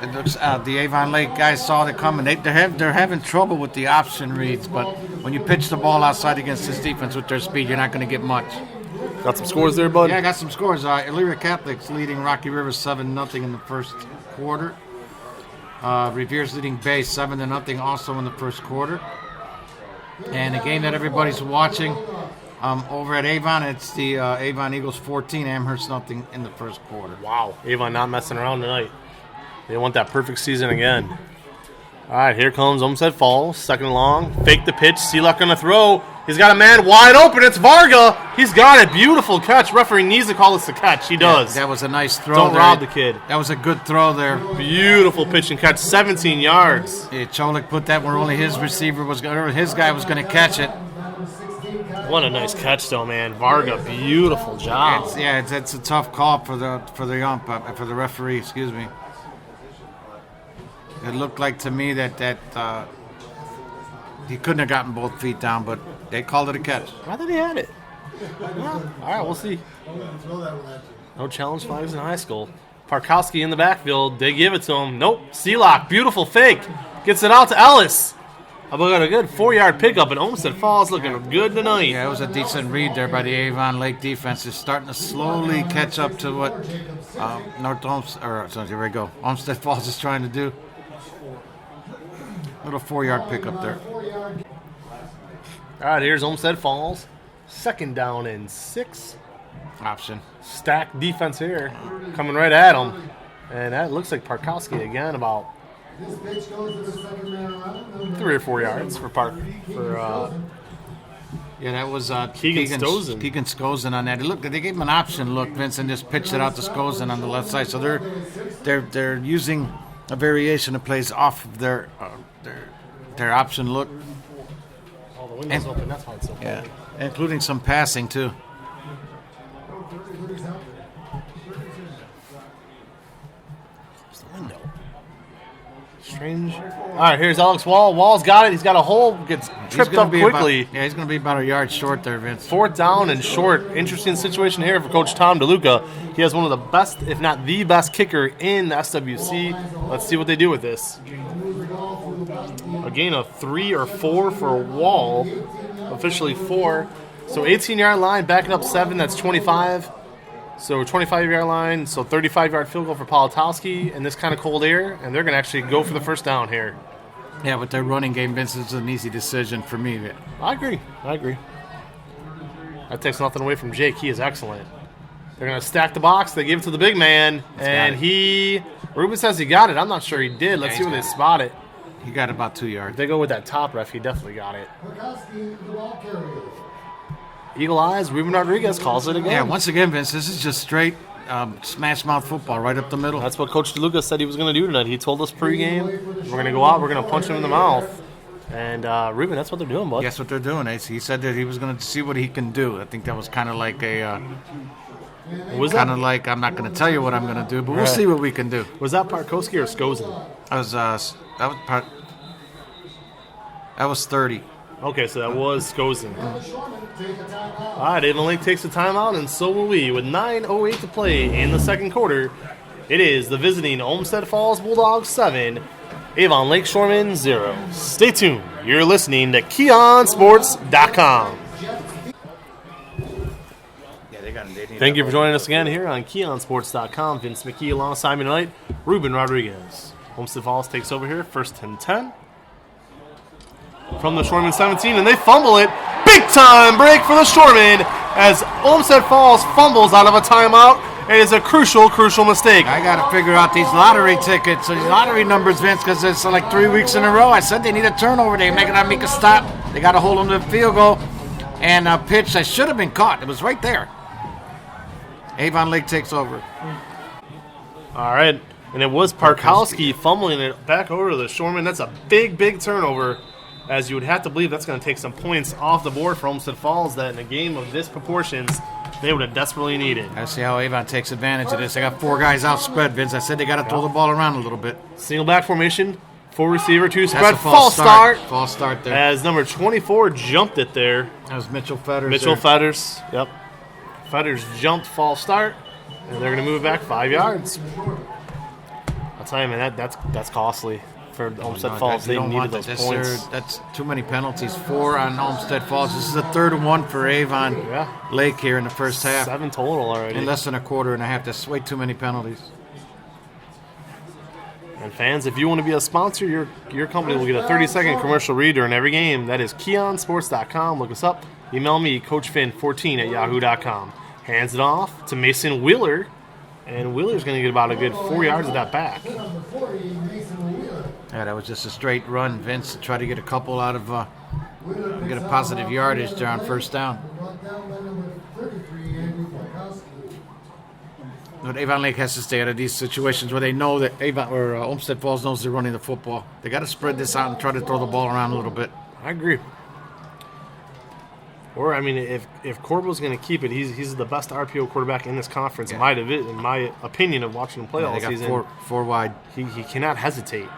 it looks the Avon Lake guys saw it coming. They're having trouble with the option reads, but when you pitch the ball outside against this defense with their speed, you're not going to get much. Got some scores there, bud? Yeah, I got some scores. Elyria Catholic's leading Rocky River 7-0 in the first quarter. Revere's leading Bay 7-0 also in the first quarter. And a game that everybody's watching over at Avon, it's the Avon Eagles 14, Amherst nothing in the first quarter. Wow, Avon not messing around tonight. They want that perfect season again. All right, here comes Olmsted Falls, second and long. Fake the pitch. Seeluck on the throw. He's got a man wide open. It's Varga. He's got it. Beautiful catch. Referee needs to call this a catch. He does. That was a nice throw. Don't there. rob the kid. That was a good throw there. Beautiful pitch and catch. 17 yards. Yeah, Cholik put that where only his receiver was going, or his guy was going to catch it. What a nice catch, though, man. Varga, beautiful job. It's a tough call for the referee. Excuse me. It looked like to me that he couldn't have gotten both feet down, but they called it a catch. I thought he had it. Well, all right, we'll see. No challenge flags in high school. Parkowski in the backfield. They give it to him. Nope. Seelock, beautiful fake. Gets it out to Ellis. About a good 4-yard pickup, and Olmsted Falls looking good tonight. Yeah, it was a decent read there by the Avon Lake defense. It's starting to slowly catch up to what Olmsted Falls is trying to do. Little 4-yard pickup there. All right, here's Olmsted Falls. Second down and 6. Option. Stacked defense here. Coming right at him. And that looks like Parkowski again, about 3 or 4 yards for Yeah, that was Keegan Skozen. Keegan Skozen on that. Look, they gave him an option look, Vince, and just pitched it out to Skozen on the left side. So they're using a variation of plays off of their option look. Oh, the window's open. That's why it's so cold. Yeah, including some passing too. Close the window. Strange. All right, here's Alex Wall. Wall's got it. He's got a hole. Gets tripped up quickly. He's going to be about a yard short there, Vince. 4th down and short. Interesting situation here for Coach Tom DeLuca. He has one of the best, if not the best, kicker in the SWC. Let's see what they do with this. A gain of 3 or 4 for Wall. Officially 4. So 18-yard line, backing up 7. That's 25. So 25-yard line, so 35-yard field goal for Politowski in this kind of cold air, and they're going to actually go for the first down here. Yeah, but their running game, Vince, is an easy decision for me. I agree. That takes nothing away from Jake. He is excellent. They're going to stack the box. They give it to the big man, and Ruben says he got it. I'm not sure he did. Let's see where they spot it. He got about 2 yards. If they go with that top ref, he definitely got it. Eagle eyes, Ruben Rodriguez calls it again. Yeah, once again, Vince, this is just straight smash mouth football right up the middle. That's what Coach DeLuca said he was going to do tonight. He told us pregame, we're going to go out, we're going to punch him in the mouth. And, Ruben, that's what they're doing, bud. That's what they're doing. He said that he was going to see what he can do. I think that was kind of like I'm not going to tell you what I'm going to do, but we'll see what we can do. Was that Parkowski or Skozen? That was 30. Okay, so that was Skozen. All right, Avon Lake takes a timeout, and so will we. With 9:08 to play in the second quarter, it is the visiting Olmsted Falls Bulldogs 7, Avon Lake Shoremen 0. Stay tuned. You're listening to KeonSports.com. Thank you for joining us again here on KeonSports.com. Vince McKee alongside me tonight, Ruben Rodriguez. Olmsted Falls takes over here, first and 10. From the Shoremen 17, and they fumble it. Big time break for the Shoremen as Olmsted Falls fumbles out of a timeout. It is a crucial mistake. I got to figure out these lottery tickets, these lottery numbers, Vince, because it's like 3 weeks in a row. I said they need a turnover. They make a stop. They got to hold them to the field goal. And a pitch that should have been caught. It was right there. Avon Lake takes over. All right, and it was Parkowski fumbling it back over to the Shoremen. That's a big turnover. As you would have to believe that's going to take some points off the board for Olmsted Falls that in a game of this proportions they would have desperately needed. I see how Avon takes advantage of this. They got 4 guys out spread, Vince. I said they got to throw the ball around a little bit. Single back formation, 4 receiver, 2 spread, That's a false start. False start there. As number 24 jumped it there. That was Mitchell Fetters. Fetters, yep. Fetters jumped, false start, and they're going to move back 5 yards. I'll tell you, man, that's costly. For Olmsted Falls, they needed those points. That's too many penalties. 4 on Olmsted Falls. This is the 3rd and 1 for Avon Lake here in the first half. 7 total already. In less than a quarter and a half. That's way too many penalties. And fans, if you want to be a sponsor, your company will get a 30-second commercial read during every game. That is KeonSports.com. Look us up. Email me, CoachFinn14@yahoo.com. Hands it off to Mason Wheeler. And Wheeler's going to get about a good 4 yards of that back. Yeah, that was just a straight run, Vince, to try to get a couple out of, get a positive yardage there on first down. Brought down by number 33, Andrew Barkowski. But Avon Lake has to stay out of these situations where they know that Olmsted Falls knows they're running the football. They got to spread this out and try to throw the ball around a little bit. I agree. Or, I mean, if Corbell's going to keep it, he's the best RPO quarterback in this conference, in my opinion of watching him play all they season. got four wide. He cannot hesitate.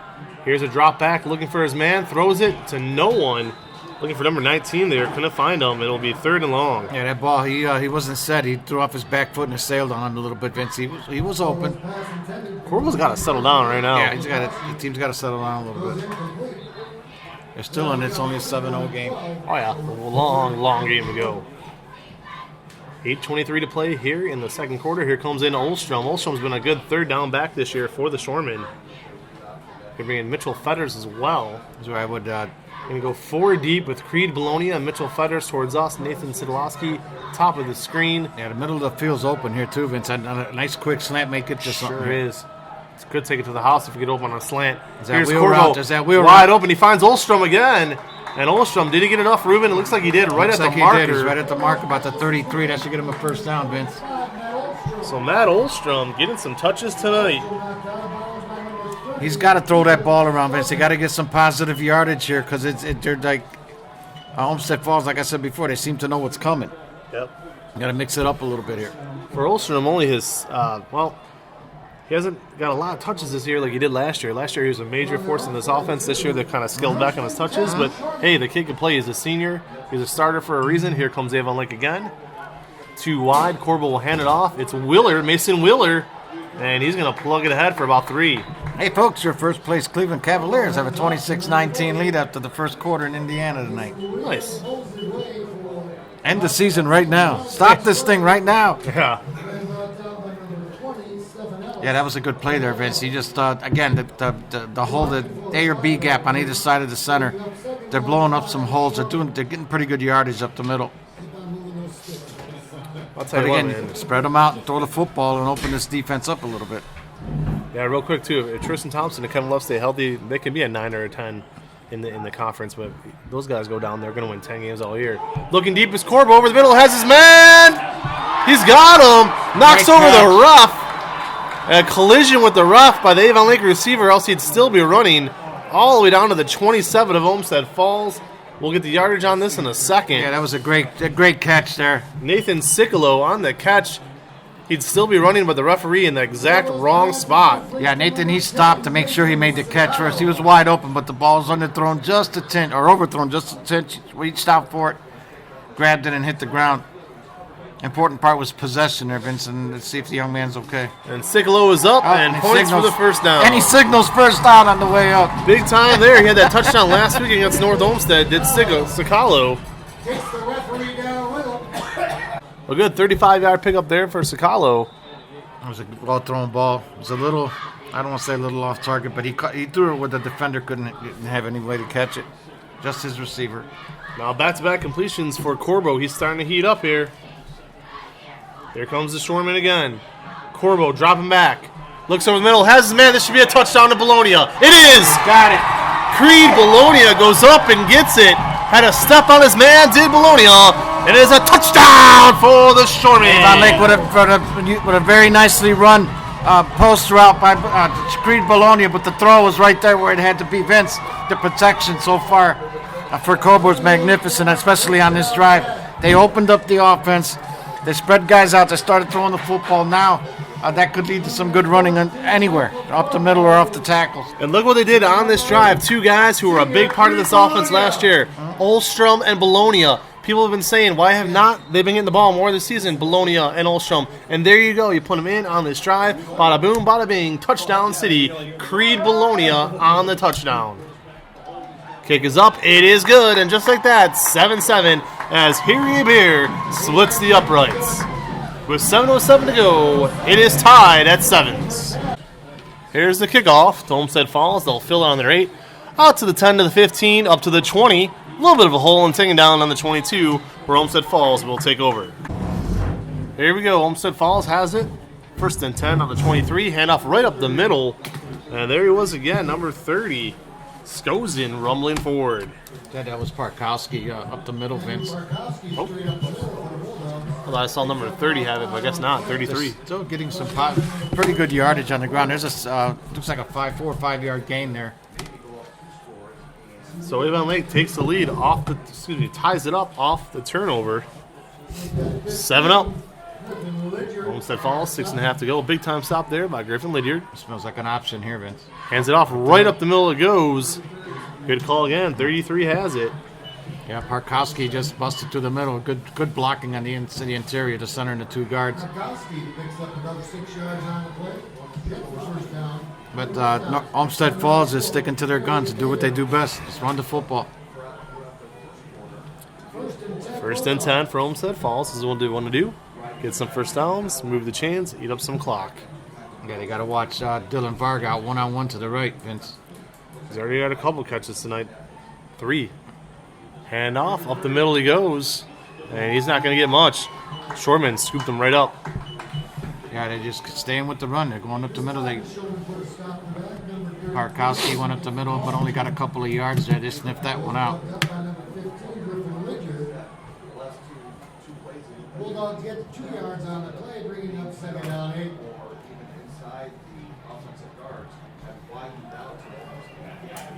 Here's a drop back, looking for his man, throws it to no one. Looking for number 19 there, couldn't find him. It'll be 3rd and long. Yeah, that ball, he wasn't set. He threw off his back foot and it sailed on him a little bit, Vince. He was open. Corbell's got to settle down right now. Yeah, the team's got to settle down a little bit. They're still in it. It's only a 7-0 game. Oh, yeah. A long game to go. 8:23 to play here in the second quarter. Here comes in Olmstrom. Olmstrom's been a good 3rd down back this year for the Shoremen. They're bringing Mitchell Fetters as well. That's where I would... Going to go 4 deep with Creed Bologna and Mitchell Fetters towards us. Nathan Sidolowski, top of the screen. Yeah, the middle of the field's open here too, Vince. A nice quick slant may get you something. Sure is. It's good to take it to the house if you get open on a slant. Here's Corvo, wide open. He finds Olmstrom again. And Olmstrom, did he get enough, Ruben? It looks like he did. Right at the marker. He's right at the mark, about the 33. That should get him a first down, Vince. So Matt Olmstrom getting some touches tonight. He's got to throw that ball around, Vince. They got to get some positive yardage here because they're like Olmsted Falls. Like I said before, they seem to know what's coming. Yep. You got to mix it up a little bit here. For Olmstrom, only his he hasn't got a lot of touches this year like he did last year. Last year he was a major force in this offense. This year they've kind of scaled back on his touches. But hey, the kid can play. He's a senior. He's a starter for a reason. Here comes Avon Lake again. 2 wide. Corbell will hand it off. It's Mason Wheeler. And he's going to plug it ahead for about 3. Hey, folks, your first place Cleveland Cavaliers have a 26-19 lead after the first quarter in Indiana tonight. Nice. End the season right now. Stop this thing right now. Yeah. Yeah, that was a good play there, Vince. He just, again, the whole the A or B gap on either side of the center, they're blowing up some holes. They're getting pretty good yardage up the middle. I'll tell you what, man. Spread them out and throw the football and open this defense up a little bit. Yeah, real quick, too. If Tristan Thompson and Kevin Love stay healthy, they could be a 9 or a 10 in the conference. But those guys go down, they're going to win 10 games all year. Looking deep is Corbell over the middle, has his man. He's got him. Knocks over the rough. A collision with the rough by the Avon Lake receiver, else he'd still be running all the way down to the 27 of Olmsted Falls. We'll get the yardage on this in a second. Yeah, that was a great catch there. Nathan Sicolo on the catch. He'd still be running, but the referee in the exact wrong spot. Yeah, Nathan, he stopped to make sure he made the catch first. He was wide open, but the ball was underthrown just a tinge, or overthrown just a tinge. Reached out for it, grabbed it, and hit the ground. Important part was possession there, Vincent. Let's see if the young man's okay. And Sicolo is up and points for the first down. And he signals first down on the way up. Big time there. He had that touchdown last week against North Olmsted. Did Sicolo. Takes the referee down with him. A good 35-yard pickup there for Sicolo. It was a well-thrown ball. It was a little, I don't want to say a little off target, but he threw it where the defender didn't have any way to catch it. Just his receiver. Now back-to-back completions for Corbell. He's starting to heat up here. Here comes the Shoreman again. Corbell dropping back. Looks over the middle. Has his man. This should be a touchdown to Bologna. It is. Got it. Creed Bologna goes up and gets it. Had a step on his man. Did Bologna. It is a touchdown for the Shoreman. Avon Lake with a very nicely run post route by Creed Bologna, but the throw was right there where it had to be. Vince, the protection so far for Corbell was magnificent, especially on this drive. They opened up the offense. They spread guys out. They started throwing the football. Now that could lead to some good running anywhere, up the middle or off the tackles. And look what they did on this drive. 2 guys who were a big part of this offense last year, Olmstrom and Bologna. People have been saying, why have not they been getting the ball more this season, Bologna and Olmstrom? And there you go. You put them in on this drive. Bada boom, bada bing. Touchdown City. Creed Bologna on the touchdown. Kick is up. It is good. And just like that, 7-7 as Harry Beer splits the uprights. With 7:07 to go, it is tied at 7s. Here's the kickoff to Olmsted Falls. They'll fill it on their 8. Out to the 10 to the 15, up to the 20. A little bit of a hole and taking down on the 22, where Olmsted Falls will take over. Here we go. Olmsted Falls has it. First and 10 on the 23. Handoff right up the middle. And there he was again, number 30. Skozen rumbling forward. That was Parkowski up the middle, Vince. Oh. Well, I saw number 30 have it, but I guess not. 33. Still getting some pretty good yardage on the ground. There's a looks like a 4 or 5 yard gain there. So Avon Lake takes the lead ties it up off the turnover. 7 up. Olmsted Falls, 6.5 to go. Big time stop there by Griffin Lydiard. Smells like an option here, Vince. Hands it off right up the middle. It goes. Good call again. 33 has it. Yeah, Parkowski just busted through the middle. Good blocking on the interior, the center and the 2 guards. Parkowski picks up another 6 yards on the play. First down. But Olmsted Falls is sticking to their guns and do what they do best. Just run the football. First and 10 for Olmsted Falls. This is what they want to do. Get some first downs, move the chains, eat up some clock. Yeah, they got to watch Dylan Varga out one-on-one to the right, Vince. He's already got a couple catches tonight. 3. Hand off, up the middle he goes. And he's not going to get much. Shortman scooped him right up. Yeah, they just staying with the run. They're going up the middle. Parkowski went up the middle, but only got a couple of yards there. They sniffed that one out. Bulldogs get 2 yards on the play, bringing up 2nd down 8.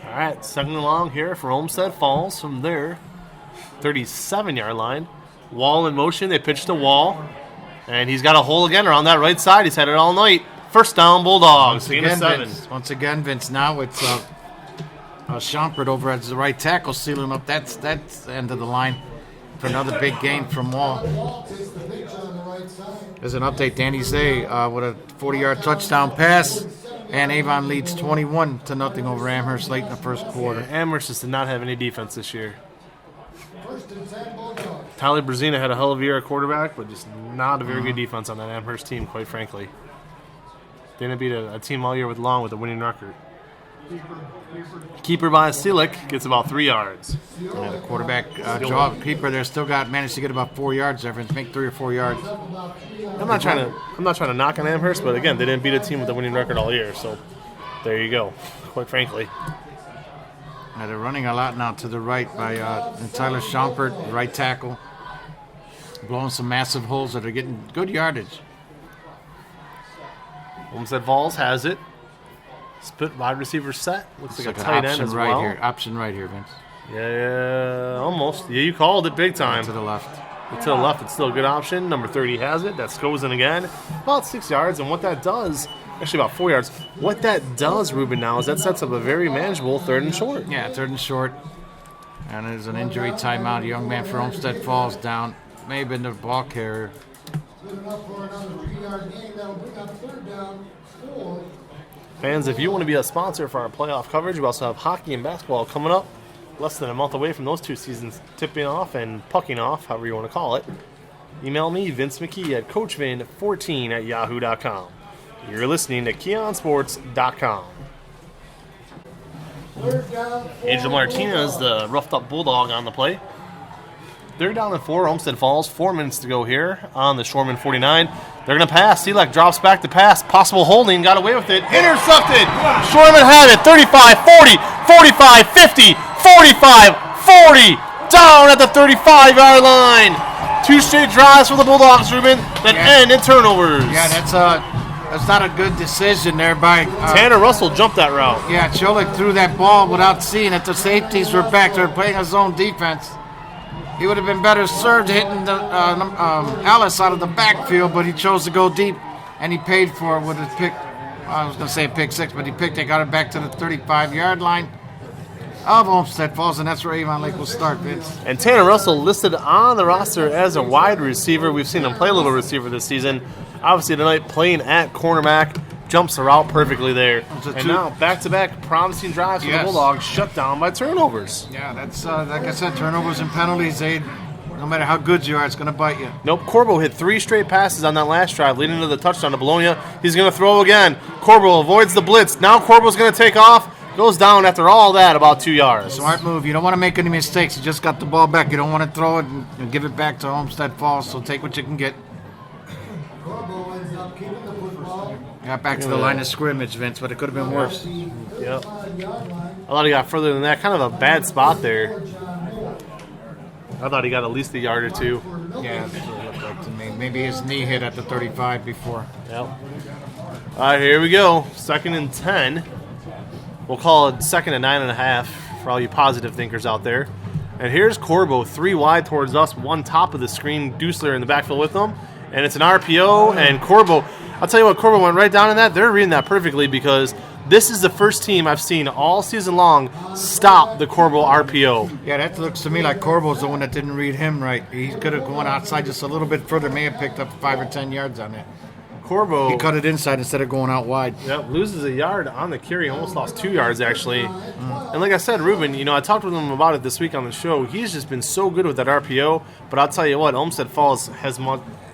All right, second and long here for Olmsted Falls from their 37-yard line. Wall in motion. They pitch to Wall. And he's got a hole again around that right side. He's had it all night. First down, Bulldogs. Once again, Vince, now it's Schompert over at the right tackle, sealing up that end of the line for another big gain from Wall. There's an update. Danny Zay with a 40-yard touchdown pass, and Avon leads 21-0 over Amherst late in the first quarter. Amherst just did not have any defense this year. Tyler Brzezina had a hell of a year at quarterback, but just not a very good defense on that Amherst team, quite frankly. They didn't beat a team all year with Long with a winning record. Keeper by Seelick gets about 3 yards. Yeah, the quarterback, keeper there still managed to get about 4 yards there, Vince. Make 3 or 4 yards. I'm not trying to knock on Amherst, but again, they didn't beat a team with a winning record all year, so there you go. Quite frankly. Now they're running a lot now to the right by Tyler Schompert, right tackle, blowing some massive holes that are getting good yardage. Olmsted Falls has it. Split wide receiver set. Looks like a tight end as well. Option right here, Vince. Yeah, almost. Yeah, you called it big time. To the left. To the left, it's still a good option. Number 30 has it. That goes in again. About 6 yards, and what that does, actually about 4 yards, what that does, Ruben, now is that sets up a very manageable 3rd and short. Yeah, 3rd and short. And there's an injury timeout. A young man for Olmsted Falls down. May have been the ball carrier. Good enough for another 3-yard gain. That'll bring up 3rd down 4. Fans, if you want to be a sponsor for our playoff coverage, we also have hockey and basketball coming up. Less than a month away from those 2 seasons tipping off and pucking off, however you want to call it. Email me, Vince McKee, at CoachVin14@yahoo.com. You're listening to KeonSports.com. Angel Martinez, the roughed-up Bulldog on the play. They're down at 4, Olmsted Falls. 4 minutes to go here on the Shorman 49. They're going to pass. Selak drops back to pass. Possible holding. Got away with it. Intercepted. Shorman had it. 35, 40, 45, 50, 45, 40. Down at the 35-yard line. 2 straight drives for the Bulldogs, Ruben, that end in turnovers. Yeah, that's not a good decision there by... Tanner Russell jumped that route. Yeah, Cholik threw that ball without seeing it. The safeties were back. They were playing his own defense. He would have been better served hitting the Alice out of the backfield, but he chose to go deep, and he paid for it with a pick. I was going to say pick 6, but he got it back to the 35-yard line of Olmsted Falls, and that's where Avon Lake will start, Vince. And Tanner Russell listed on the roster as a wide receiver. We've seen him play a little receiver this season. Obviously tonight playing at cornerback. Jumps the route perfectly there. And now back-to-back promising drives for the Bulldogs shut down by turnovers. Yeah, that's like I said, turnovers and penalties, no matter how good you are, it's going to bite you. Nope, Corbo hit 3 straight passes on that last drive, leading to the touchdown to Bologna. He's going to throw again. Corbo avoids the blitz. Now Corbo's going to take off. Goes down after all that about 2 yards. Smart move. You don't want to make any mistakes. You just got the ball back. You don't want to throw it and give it back to Olmsted Falls, so take what you can get. Corbo ends up keeping the football. Got back to the line of scrimmage, Vince, but it could have been worse. Yep. I thought he got further than that. Kind of a bad spot there. I thought he got at least a yard or two. Yeah, that's what it looked like to me. Maybe his knee hit at the 35 before. Yep. All right, here we go. 2nd and 10. We'll call it 2nd and 9.5 for all you positive thinkers out there. And here's Corbo, 3 wide towards us, 1 top of the screen, Dusler in the backfield with them. And it's an RPO, and Corbo, I'll tell you what, Corbo went right down in that. They're reading that perfectly because this is the first team I've seen all season long stop the Corbo RPO. Yeah, that looks to me like Corbo's the one that didn't read him right. He could have gone outside just a little bit further, may have picked up 5 or 10 yards on that. Corbo, He cut it inside instead of going out wide. yep, loses a yard on the carry, almost lost 2 yards actually. And like I said, Ruben, I talked with him about it this week on the show. He's just been so good with that RPO. But I'll tell you what, Olmsted Falls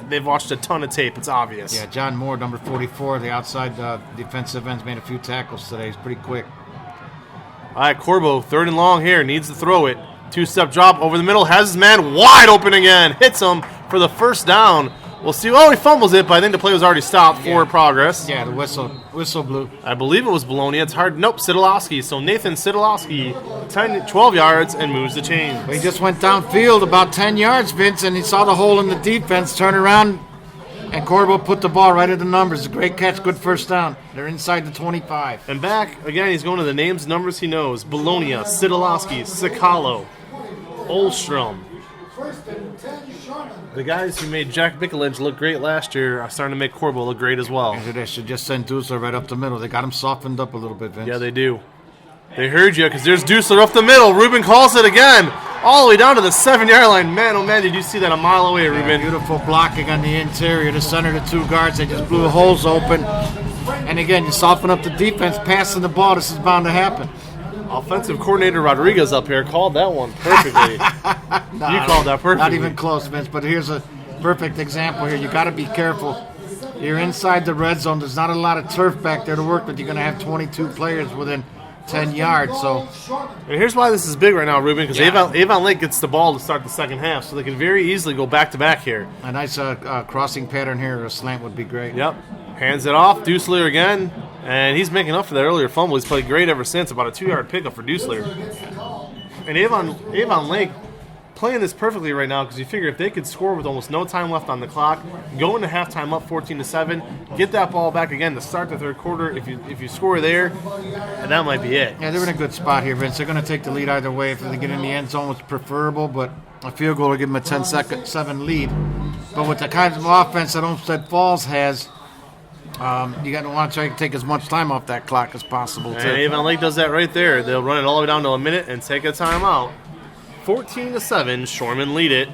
they've watched a ton of tape. It's obvious. Yeah, John Moore, number 44, the outside defensive ends, made a few tackles today. He's pretty quick. All right, Corbo, 3rd and long here, needs to throw it. 2-step drop over the middle, has his man wide open again, hits him for the first down. We'll see. Oh, he fumbles it, but I think the play was already stopped. Forward progress. Yeah, the whistle blew. I believe it was Bologna. It's hard. Nope, Sidolowski. So Nathan Sidolowski, 12 yards and moves the chains. He just went downfield about 10 yards, Vince, and he saw the hole in the defense, turn around, and Corbo put the ball right at the numbers. A great catch, good first down. They're inside the 25. And back, again, he's going to the names and numbers he knows. Bologna, Sidolowski, Sicalo, Olstrom. The guys who made Jack Mikulich look great last year are starting to make Corbo look great as well. And they should just send Dusler right up the middle. They got him softened up a little bit, Vince. Yeah, they do. They heard you because there's Dusler up the middle. Ruben calls it again. All the way down to the 7-yard line. Man, oh man, did you see that a mile away, Ruben? Beautiful blocking on the interior. The center, the 2 guards, they just blew the holes open. And again, you soften up the defense, passing the ball. This is bound to happen. Offensive coordinator Rodriguez up here called that one perfectly. You called that perfectly. Not even close, Vince, but here's a perfect example here. You got to be careful. You're inside the red zone. There's not a lot of turf back there to work with. You're going to have 22 players within 10 yards. So, and here's why this is big right now, Ruben, because Avon Lake gets the ball to start the second half, so they can very easily go back-to-back here. A nice crossing pattern here. A slant would be great. Yep. Hands it off. Dusler again. And he's making up for that earlier fumble. He's played great ever since. About a 2-yard pickup for Dusler. And Avon Lake playing this perfectly right now because you figure if they could score with almost no time left on the clock, go into halftime up 14-7, get that ball back again to start the third quarter. If you score there, and that might be it. Yeah, they're in a good spot here, Vince. They're going to take the lead either way. If they get in the end zone, it's preferable, but a field goal will give them a 10-7 lead. But with the kind of offense that Olmsted Falls has, you got to want to try to take as much time off that clock as possible, too. And Avon Lake does that right there. They'll run it all the way down to a minute and take a timeout. 14-7, Shorman lead it.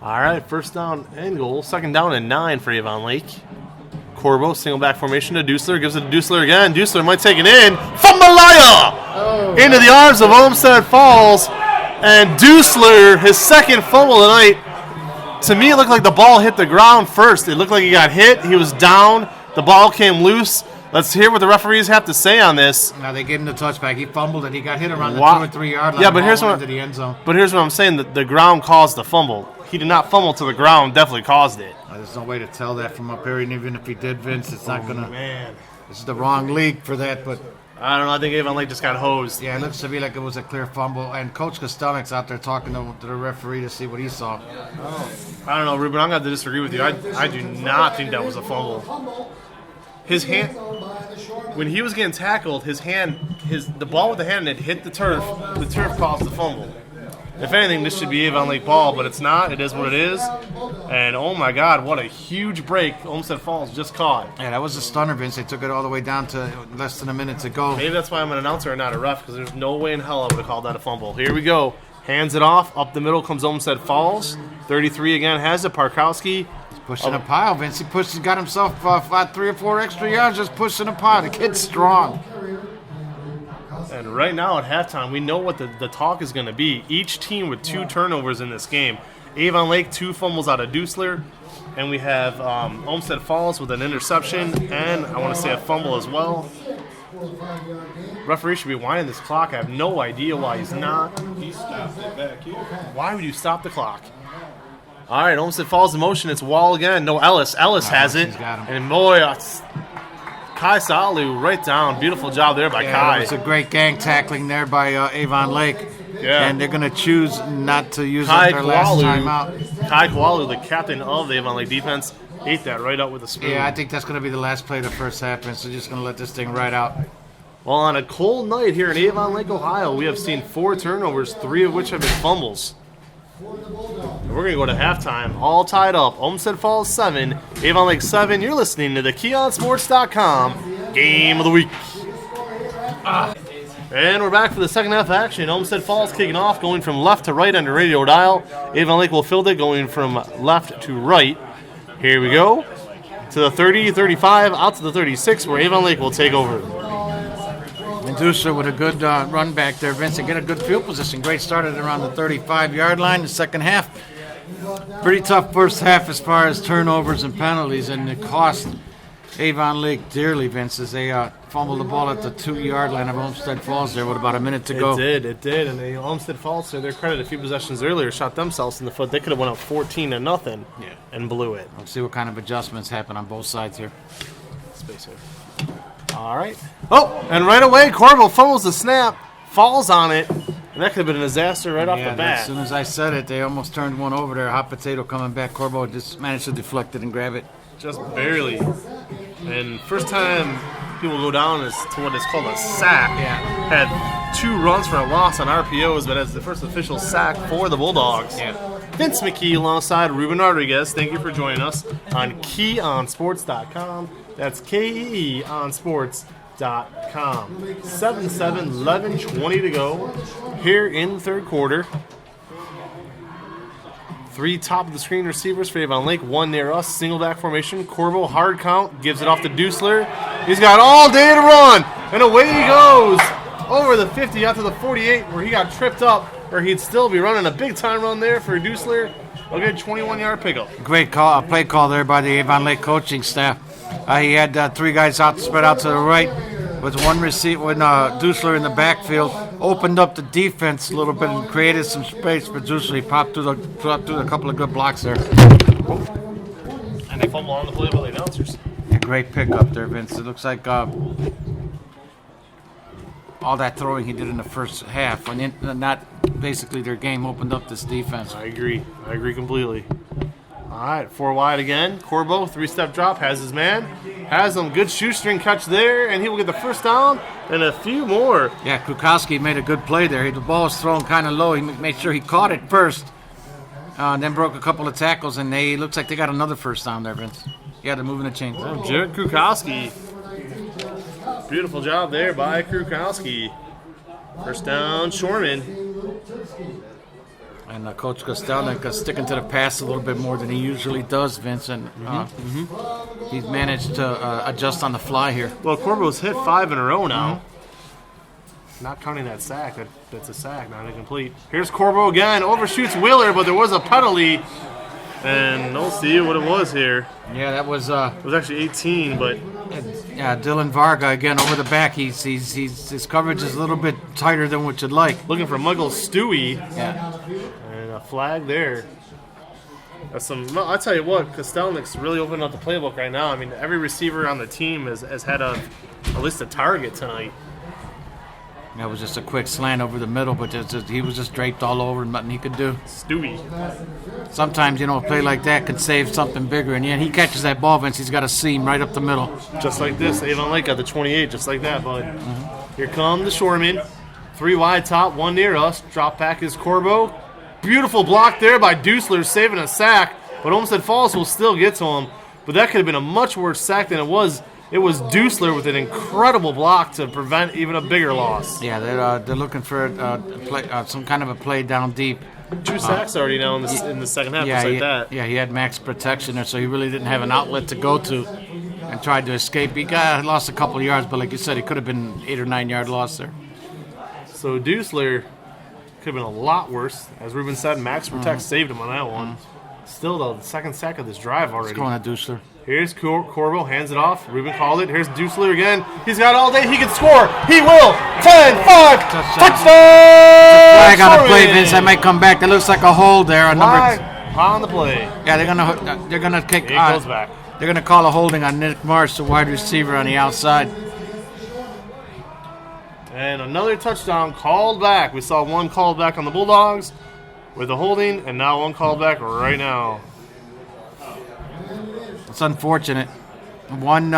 All right, first down and goal. 2nd down and 9 for Avon Lake. Corbo, single back formation to Dusler. Gives it to Dusler again. Dusler might take it in. Fumbalaya! Into the arms of Olmsted Falls. And Dusler, his 2nd fumble tonight. To me, it looked like the ball hit the ground first. It looked like he got hit. He was down. The ball came loose. Let's hear what the referees have to say on this. Now they gave him the touchback. He fumbled it. He got hit around the 2 or 3 yard line. Yeah, but here's what into the end zone. But here's what I'm saying: the ground caused the fumble. He did not fumble to the ground. Definitely caused it. There's no way to tell that from up here. And even if he did, Vince, it's not gonna. Man, this is the wrong league for that. But I don't know. I think Avon Lake just got hosed. yeah, it looks to me like it was a clear fumble. And Coach Kostelnik's out there talking to the referee to see what he saw. I don't know, Ruben. I'm going to disagree with you. I do not think that was a fumble. His hand, when he was getting tackled, the ball with the hand had hit the turf. The turf caused the fumble. If anything, this should be Avon Lake ball, but it's not. It is what it is. And oh my God, what a huge break Olmsted Falls just caught. Yeah, that was a stunner, Vince. They took it all the way down to less than a minute to go. Maybe that's why I'm an announcer and not a ref, because there's no way in hell I would have called that a fumble. Here we go. Hands it off. Up the middle comes Olmsted Falls. 33 again has it. Parkowski. He's pushing a pile, Vince. He got himself 3 or 4 extra yards just pushing a pile. The kid's strong. And right now at halftime, we know what the talk is going to be. Each team with 2 turnovers in this game. Avon Lake, 2 fumbles out of Dusler. And we have Olmsted Falls with an interception. And I want to say a fumble as well. Referee should be winding this clock. I have no idea why he's not. He stopped it back here. Why would you stop the clock? All right, Olmsted Falls in motion. It's Wall again. No, Ellis. Ellis has it. He's got him. And boy, it's Kai Salu right down. Beautiful job there by Kai. It's a great gang tackling there by Avon Lake. Yeah. And they're going to choose not to use Kai up their last time out. Kai Kualu, the captain of the Avon Lake defense, ate that right out with a spoon. Yeah, I think that's going to be the last play of the first half, and so just going to let this thing ride out. Well, on a cold night here in Avon Lake, Ohio, we have seen 4 turnovers, 3 of which have been fumbles. And we're going to go to halftime, all tied up. Olmsted Falls 7, Avon Lake 7. You're listening to the KeonSports.com Game of the Week. And we're back for the second half action. Olmsted Falls kicking off, going from left to right on the radio dial. Avon Lake will field it, going from left to right. Here we go. To the 30, 35, out to the 36, where Avon Lake will take over. And Dusler with a good run back there, Vince, and get a good field position. Great start at around the 35-yard line. The second half, pretty tough first half as far as turnovers and penalties, and it cost Avon Lake dearly, Vince, as they fumbled the ball at the 2-yard line of Olmsted Falls there with about a minute to go. It did. And the Olmsted Falls, to their credit, a few possessions earlier, shot themselves in the foot. They could have went up 14-0 and blew it. Let's see what kind of adjustments happen on both sides here. Space here. All right. Oh, and right away, Corvo fumbles the snap, falls on it, and that could have been a disaster right off the bat. As soon as I said it, they almost turned one over there. Hot potato coming back. Corvo just managed to deflect it and grab it. Just barely. And first time people go down is to what is called a sack. Yeah. Had 2 runs for a loss on RPOs, but as the first official sack for the Bulldogs. Yeah. Vince McKee alongside Ruben Rodriguez. Thank you for joining us on KeonSports.com. That's KeonSports.com. 7-7, 11-20 to go here in the third quarter. 3 top-of-the-screen receivers for Avon Lake, 1 near us, single back formation. Corvo, hard count, gives it off to Dusler. He's got all day to run, and away he goes over the 50 out to the 48, where he got tripped up, where he'd still be running a big-time run there for Dusler. A good 21-yard pickup. Great call, play call there by the Avon Lake coaching staff. He had 3 guys out spread out to the right with one receiver, when Dusler in the backfield opened up the defense a little bit and created some space for Dusler. He popped through a couple of good blocks there. And they fumble on the play by the announcers. A great pickup there, Vince. It looks like all that throwing he did in the first half, and not basically their game opened up this defense. I agree completely. All right, 4 wide again. Corbo, 3-step drop, has his man. Has him, good shoestring catch there, and he will get the first down and a few more. Yeah, Krukowski made a good play there. The ball was thrown kind of low. He made sure he caught it first, then broke a couple of tackles, and looks like they got another first down there, Vince. Yeah, they're moving the chains. Oh, Jared Krukowski. Beautiful job there by Krukowski. First down, Shorman. And Coach Kostelnik sticking to the pass a little bit more than he usually does, Vince. And he's managed to adjust on the fly here. Well, Corbo's hit 5 in a row now. Not counting that sack. That's a sack, not incomplete. Here's Corbo again. Overshoots Wheeler, but there was a penalty. And we'll see what it was here. Yeah, that was... it was actually 18, but... Yeah, Dylan Varga again over the back. His coverage is a little bit tighter than what you'd like. Looking for Michael Stewie. Yeah. And a flag there. I'll tell you what, Kostelnik's really opening up the playbook right now. I mean, every receiver on the team has had at least a target tonight. That was just a quick slant over the middle, but he was just draped all over and nothing he could do. Stewie. Sometimes, a play like that could save something bigger. And he catches that ball, Vince. He's got a seam right up the middle. Just like this. Avon Lake got the 28, just like that, bud. Here come the Shoremen. 3 wide top, 1 near us. Drop back is Corbo. Beautiful block there by Dusler, saving a sack. But Olmsted Falls will still get to him. But that could have been a much worse sack than it was. It was Dusler with an incredible block to prevent even a bigger loss. Yeah, they're looking for some kind of a play down deep. 2 sacks already now in the second half, just like that. Yeah, he had max protection there, so he really didn't have an outlet to go to and tried to escape. He lost a couple of yards, but like you said, it could have been 8 or 9 yard loss there. So Dusler could have been a lot worse. As Ruben said, max protect saved him on that one. Still, the second sack of this drive already. It's going to Dusler. Here's Corbo, hands it off. Ruben called it. Here's Dusler again. He's got all day. He can score. He will. 10-5. Touchdown. Flag on the play, Vince. I might come back. That looks like a hold there. upon the play. Yeah, they're gonna kick. It goes back. They're gonna call a holding on Nick Marsh, the wide receiver on the outside. And another touchdown called back. We saw one called back on the Bulldogs with a holding, and now one called back right now. It's unfortunate. One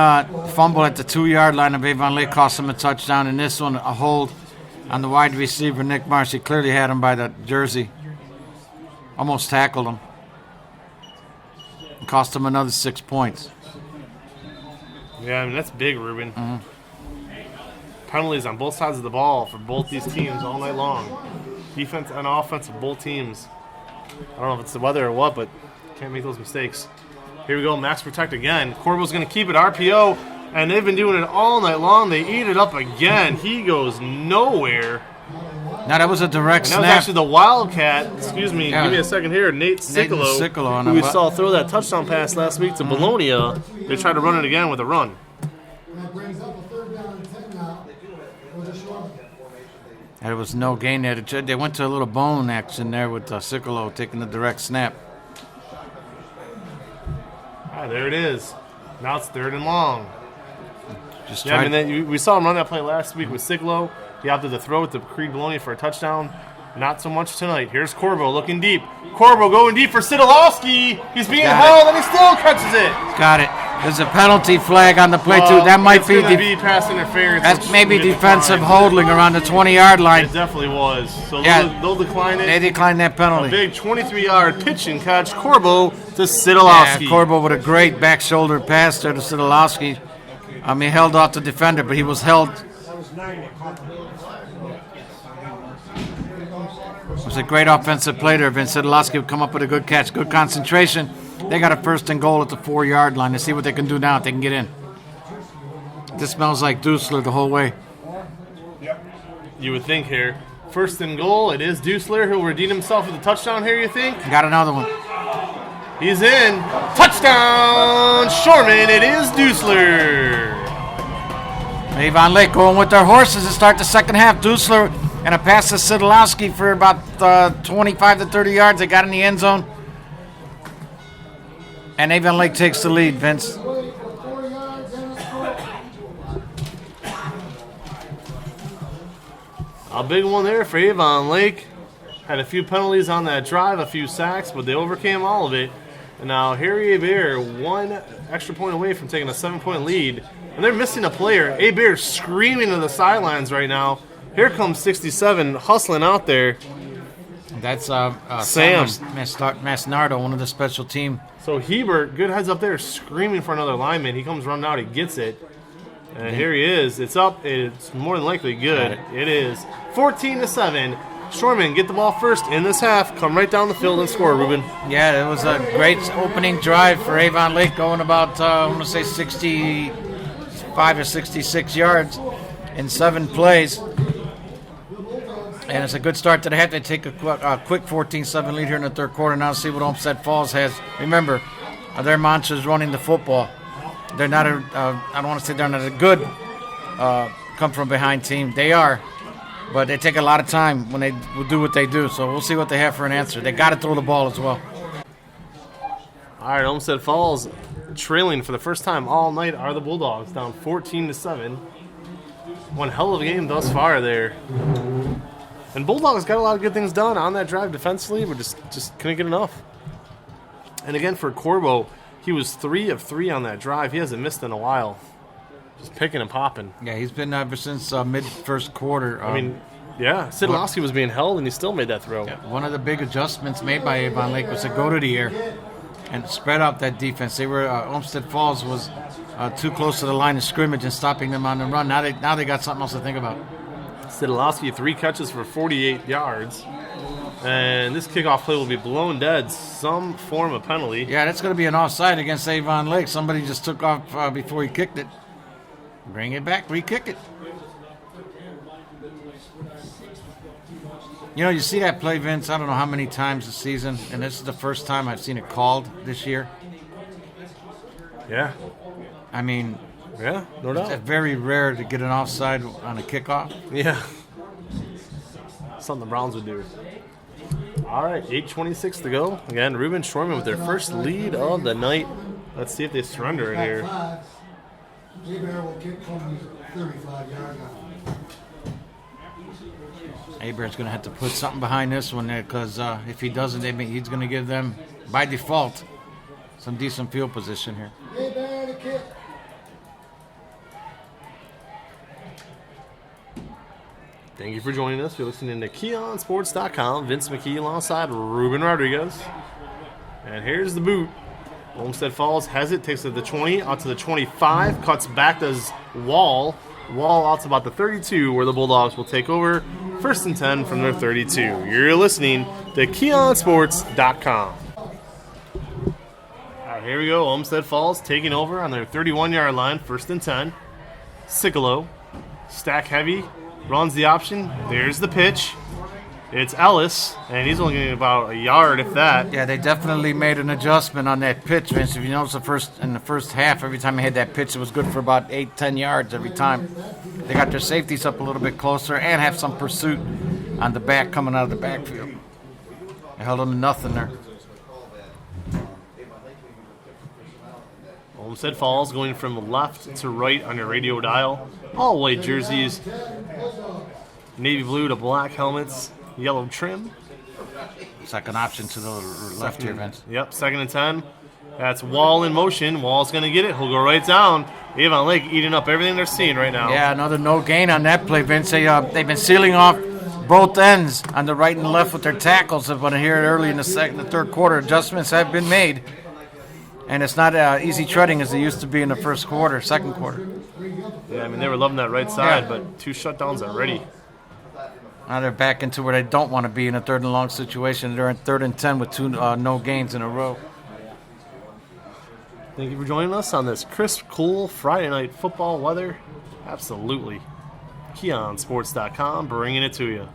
fumble at the 2-yard line of Avon Lake cost him a touchdown, and this one a hold on the wide receiver, Nick Marsh. He clearly had him by the jersey. Almost tackled him. It cost him another 6 points. Yeah, I mean, that's big, Ruben. Mm-hmm. Penalties on both sides of the ball for both these teams all night long. Defense and offense of both teams. I don't know if it's the weather or what, but can't make those mistakes. Here we go, max protect again. Corbo's going to keep it RPO, and they've been doing it all night long. They eat it up again. He goes nowhere. Now, that was a direct And that was snap. actually the Wildcat. Excuse me, Yeah. give me a second here. Nate Sicolo, who we saw throw that touchdown pass last week to Bologna. They tried to run it again with a run. That brings up a 3rd down and 10 now for the Shortman. There was no gain there. They went to a little bone action there with Sicolo taking the direct snap. Ah, there it is. Now it's 3rd and long. Just Yeah, I tried. mean, we saw him run that play last week with Sicolo. He opted to throw it to Creed Bologna for a touchdown. Not so much tonight. Here's Corbo looking deep. Corbo going deep for Sidolowski. He's being held, and he still catches it. Got it. There's a penalty flag on the play, too. That might be pass interference. that's which maybe we defensive declined. holding around the 20-yard line. It definitely was. So Yeah. they'll decline it. They declined that A penalty. big 23-yard pitch and catch. Corbo to Yeah, Sidolowski. Corbo with a great back shoulder pass there to Sidolowski. He held off the defender, but he was held. It was a great offensive play there. Vince Sidolowski would come up with a good catch, good concentration. They got a 1st and goal at the 4-yard line. Let's see what they can do now if they can get in. This smells like Dusler the whole way. You would think here. 1st and goal. It is Dusler. He'll redeem himself with a touchdown here, you think? Got another one. He's in. Touchdown, Shorman. It is Dusler. Avon Lake going with their horses to start the second half. Dusler and a pass to Sidolowski for about 25 to 30 yards. They got in the end zone. And Avon Lake takes the lead, Vince. Wait for 4 yards and a score. A big one there for Avon Lake. Had a few penalties on that drive, a few sacks, but they overcame all of it. And now Harry Abair, 1 extra point away from taking a 7-point lead. And they're missing a player. Abair screaming to the sidelines right now. Here comes 67 hustling out there. That's Sam. Masnardo, one of the special team. So Hebert, good heads up there, screaming for another lineman. He comes running out, he gets it. And here he is. It's up. It's more than likely good. It is 14-7. Shorman get the ball first in this half. Come right down the field and score, Ruben. Yeah, it was a great opening drive for Avon Lake, going about, I want to say 65 or 66 yards in 7 plays. And it's a good start to the half. They take a quick 14-7 lead here in the 3rd quarter. Now see what Olmsted Falls has. Remember, their mantra is running the football. They're not I don't want to say they're not a good come-from-behind team. They are. But they take a lot of time when they do what they do. So we'll see what they have for an answer. They got to throw the ball as well. All right, Olmsted Falls trailing for the first time all night are the Bulldogs, down 14-7. One hell of a game thus far there. And Bulldogs got a lot of good things done on that drive defensively, but just couldn't get enough. And again, for Corbo, he was 3 of 3 on that drive. He hasn't missed in a while. Just picking and popping. Yeah, he's been ever since mid-first quarter. I mean, yeah, Sidolowski was being held, and he still made that throw. Yeah, one of the big adjustments made by Avon Lake was to go to the air and spread out that defense. They were Olmsted Falls was too close to the line of scrimmage and stopping them on the run. Now they got something else to think about. Sidolowski, 3 catches for 48 yards. And this kickoff play will be blown dead, some form of penalty. Yeah, that's going to be an offside against Avon Lake. Somebody just took off before he kicked it. Bring it back, re-kick it. You know, you see that play, Vince, I don't know how many times this season, and this is the first time I've seen it called this year. Yeah. I mean, Yeah, no it's doubt. very rare to get an offside on a kickoff. Yeah. Something the Browns would do. All right, 8:26 to go. Again, Ruben Schwarman with their first lead of the night. Let's see if they surrender it here. J-Bear will kick from the 35-yard line. Abear's going to have to put something behind this one there because if he doesn't, he's going to give them, by default, some decent field position here. J-Bear to kick. Thank you for joining us. You're listening to KeonSports.com. Vince McKee alongside Ruben Rodriguez. And here's the boot. Olmsted Falls has it, takes it to the 20, out to the 25, cuts back, does Wall. Wall out to about the 32, where the Bulldogs will take over. 1st and 10 from their 32. You're listening to KeonSports.com. All right, here we go. Olmsted Falls taking over on their 31-yard line, 1st and 10. Sicolo, stack heavy, runs the option. There's the pitch. It's Ellis, and he's only getting about a yard, if that. Yeah, they definitely made an adjustment on that pitch, Vince. If you notice in the first half, every time they had that pitch, it was good for about 8-10 yards every time. They got their safeties up a little bit closer and have some pursuit on the back coming out of the backfield. They held them to nothing there. Olmsted Falls going from left to right on your radio dial. All white jerseys, navy blue to black helmets, yellow trim. Second option to the left here, Vince. Yep, 2nd and 10. That's Wall in motion. Wall's going to get it. He'll go right down. Avon Lake eating up everything they're seeing right now. Yeah, another no gain on that play, Vince. They've been sealing off both ends on the right and left with their tackles. I want to hear it early in the third quarter. Adjustments have been made. And it's not easy treading as it used to be in the second quarter. Yeah, I mean, they were loving that right side, but 2 shutdowns already. Now they're back into where they don't want to be in a 3rd and long situation. They're in 3rd and 10 with 2 no gains in a row. Thank you for joining us on this crisp, cool Friday night football weather. Absolutely. KeonSports.com bringing it to you.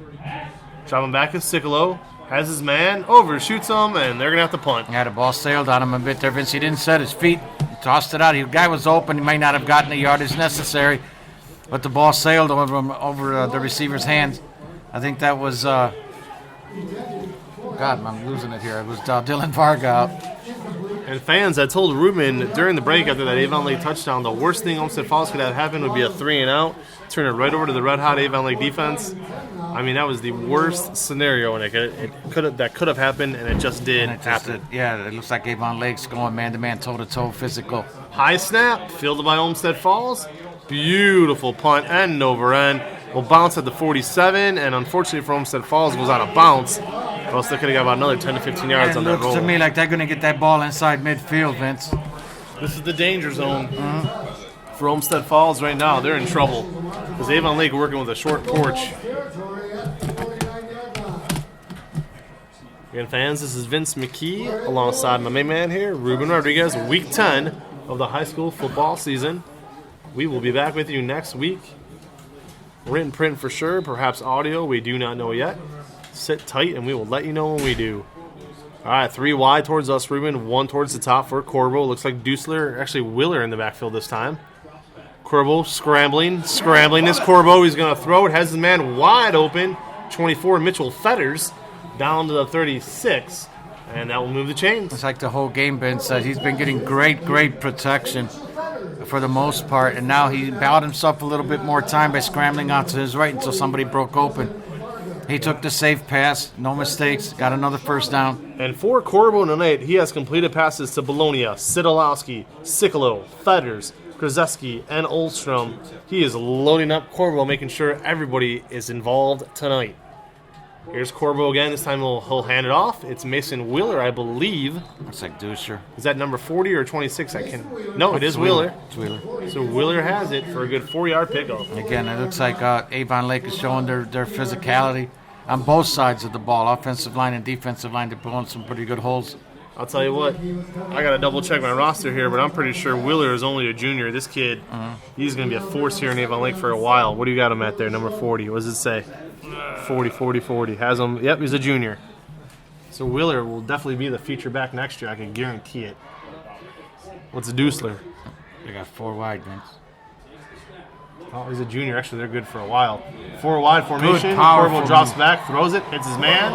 Dropping back to Sicolo. Has his man, overshoots him, and they're going to have to punt. Yeah, the ball sailed on him a bit there, Vince. He didn't set his feet. He tossed it out. The guy was open. He might not have gotten the yardage necessary, but the ball sailed over the receiver's hands. I think that was, God, I'm losing it here. It was Dylan Varga out. And fans, I told Ruben during the break after that Avon Lake touchdown, the worst thing Olmsted Falls could have happened would be a 3-and-out, turn it right over to the red-hot Avon Lake defense. I mean, that was the worst scenario, and that could have happened, and it just did happen. Yeah, it looks like Avon Lake's going man-to-man, toe-to-toe, physical. High snap, fielded by Olmsted Falls. Beautiful punt, end over end. Will bounce at the 47, and unfortunately for Olmsted Falls, it was out of bounce. Or else they could have got about another 10 to 15 yards on that roll. It looks to me like they're going to get that ball inside midfield, Vince. This is the danger zone for Olmsted Falls right now. They're in trouble because Avon Lake working with a short porch. Again, fans, this is Vince McKee alongside my main man here, Ruben Rodriguez, Week 10 of the high school football season. We will be back with you next week. Written print for sure, perhaps audio, we do not know yet. Sit tight and we will let you know when we do. All right, 3 wide towards us, Ruben. 1 towards the top for Corbo. Looks like actually Wheeler in the backfield this time. Corbo scrambling is Corbo. He's going to throw it. Has his man wide open. 24, Mitchell Fetters, down to the 36. And that will move the chains. It's like the whole game, Ben said. He's been getting great protection for the most part. And now he bowed himself a little bit more time by scrambling out to his right until somebody broke open. He took the safe pass, no mistakes, got another first down. And for Corbo tonight, he has completed passes to Bologna, Sidolowski, Sicolo, Fetters, Krzeski, and Olstrom. He is loading up Corbo, making sure everybody is involved tonight. Here's Corbo again. This time he'll hand it off. It's Mason Wheeler, I believe. Looks like Dusher. Is that number 40 or 26? No, it is Wheeler. It's Wheeler. So Wheeler has it for a good 4-yard pickup. Again, it looks like Avon Lake is showing their physicality on both sides of the ball, offensive line and defensive line. They're pulling some pretty good holes. I'll tell you what, I got to double check my roster here, but I'm pretty sure Wheeler is only a junior. This kid, he's going to be a force here in Avon Lake for a while. What do you got him at there, number 40? What does it say? 40. Has him, yep, he's a junior. So Wheeler will definitely be the feature back next year. I can guarantee it. What's a Dusler? They got 4 wide, Vince. Oh, he's a junior. Actually, they're good for a while. 4 wide formation. Good, powerful Corvo drops back, throws it, hits his man.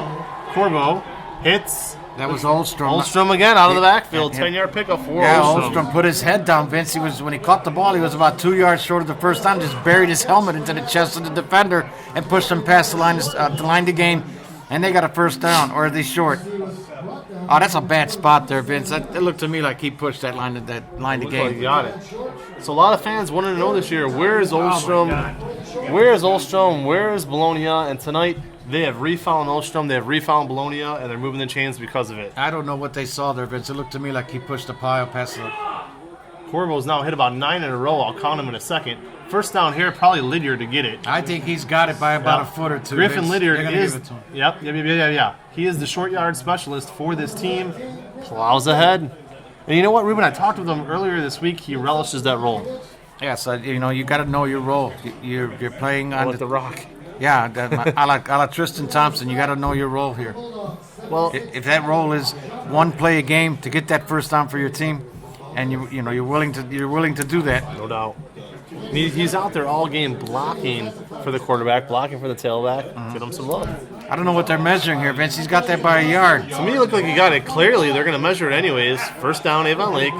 Corbo hits. That was Olmsted. Olmsted again out of the backfield. 10-yard pickup for Olmsted. Olmsted put his head down, Vince. When he caught the ball, he was about 2 yards short of the first time. Just buried his helmet into the chest of the defender and pushed him past the line to gain. And they got a first down, or are they short? Oh, that's a bad spot there, Vince. It looked to me like he pushed that line to gain. Like he got it. So a lot of fans wanted to know this year, where is Olmsted? Where is Olmsted? Where is Bologna? And tonight, they have refound Olmsted, they have refound Bologna, and they're moving the chains because of it. I don't know what they saw there, Vince. It looked to me like he pushed the pile past the... Corbo's now hit about 9 in a row. I'll count him in a second. First down here, probably Lydiard to get it. I think he's got it by about a foot or two. Griffin Vince. Lydiard is... Yep. He is the short yard specialist for this team. Plows ahead. And you know what, Ruben? I talked with him earlier this week. He relishes that role. Yeah, so, you got to know your role. You're playing on the rock. Yeah, I like Tristan Thompson. You got to know your role here. Well, if that role is one play a game to get that first down for your team, and you're willing to do that. No doubt. He's out there all game blocking for the quarterback, blocking for the tailback. Get him some love. I don't know what they're measuring here, Vince. He's got that by a yard. To me, it looked like he got it clearly. They're going to measure it anyways. First down, Avon Lake.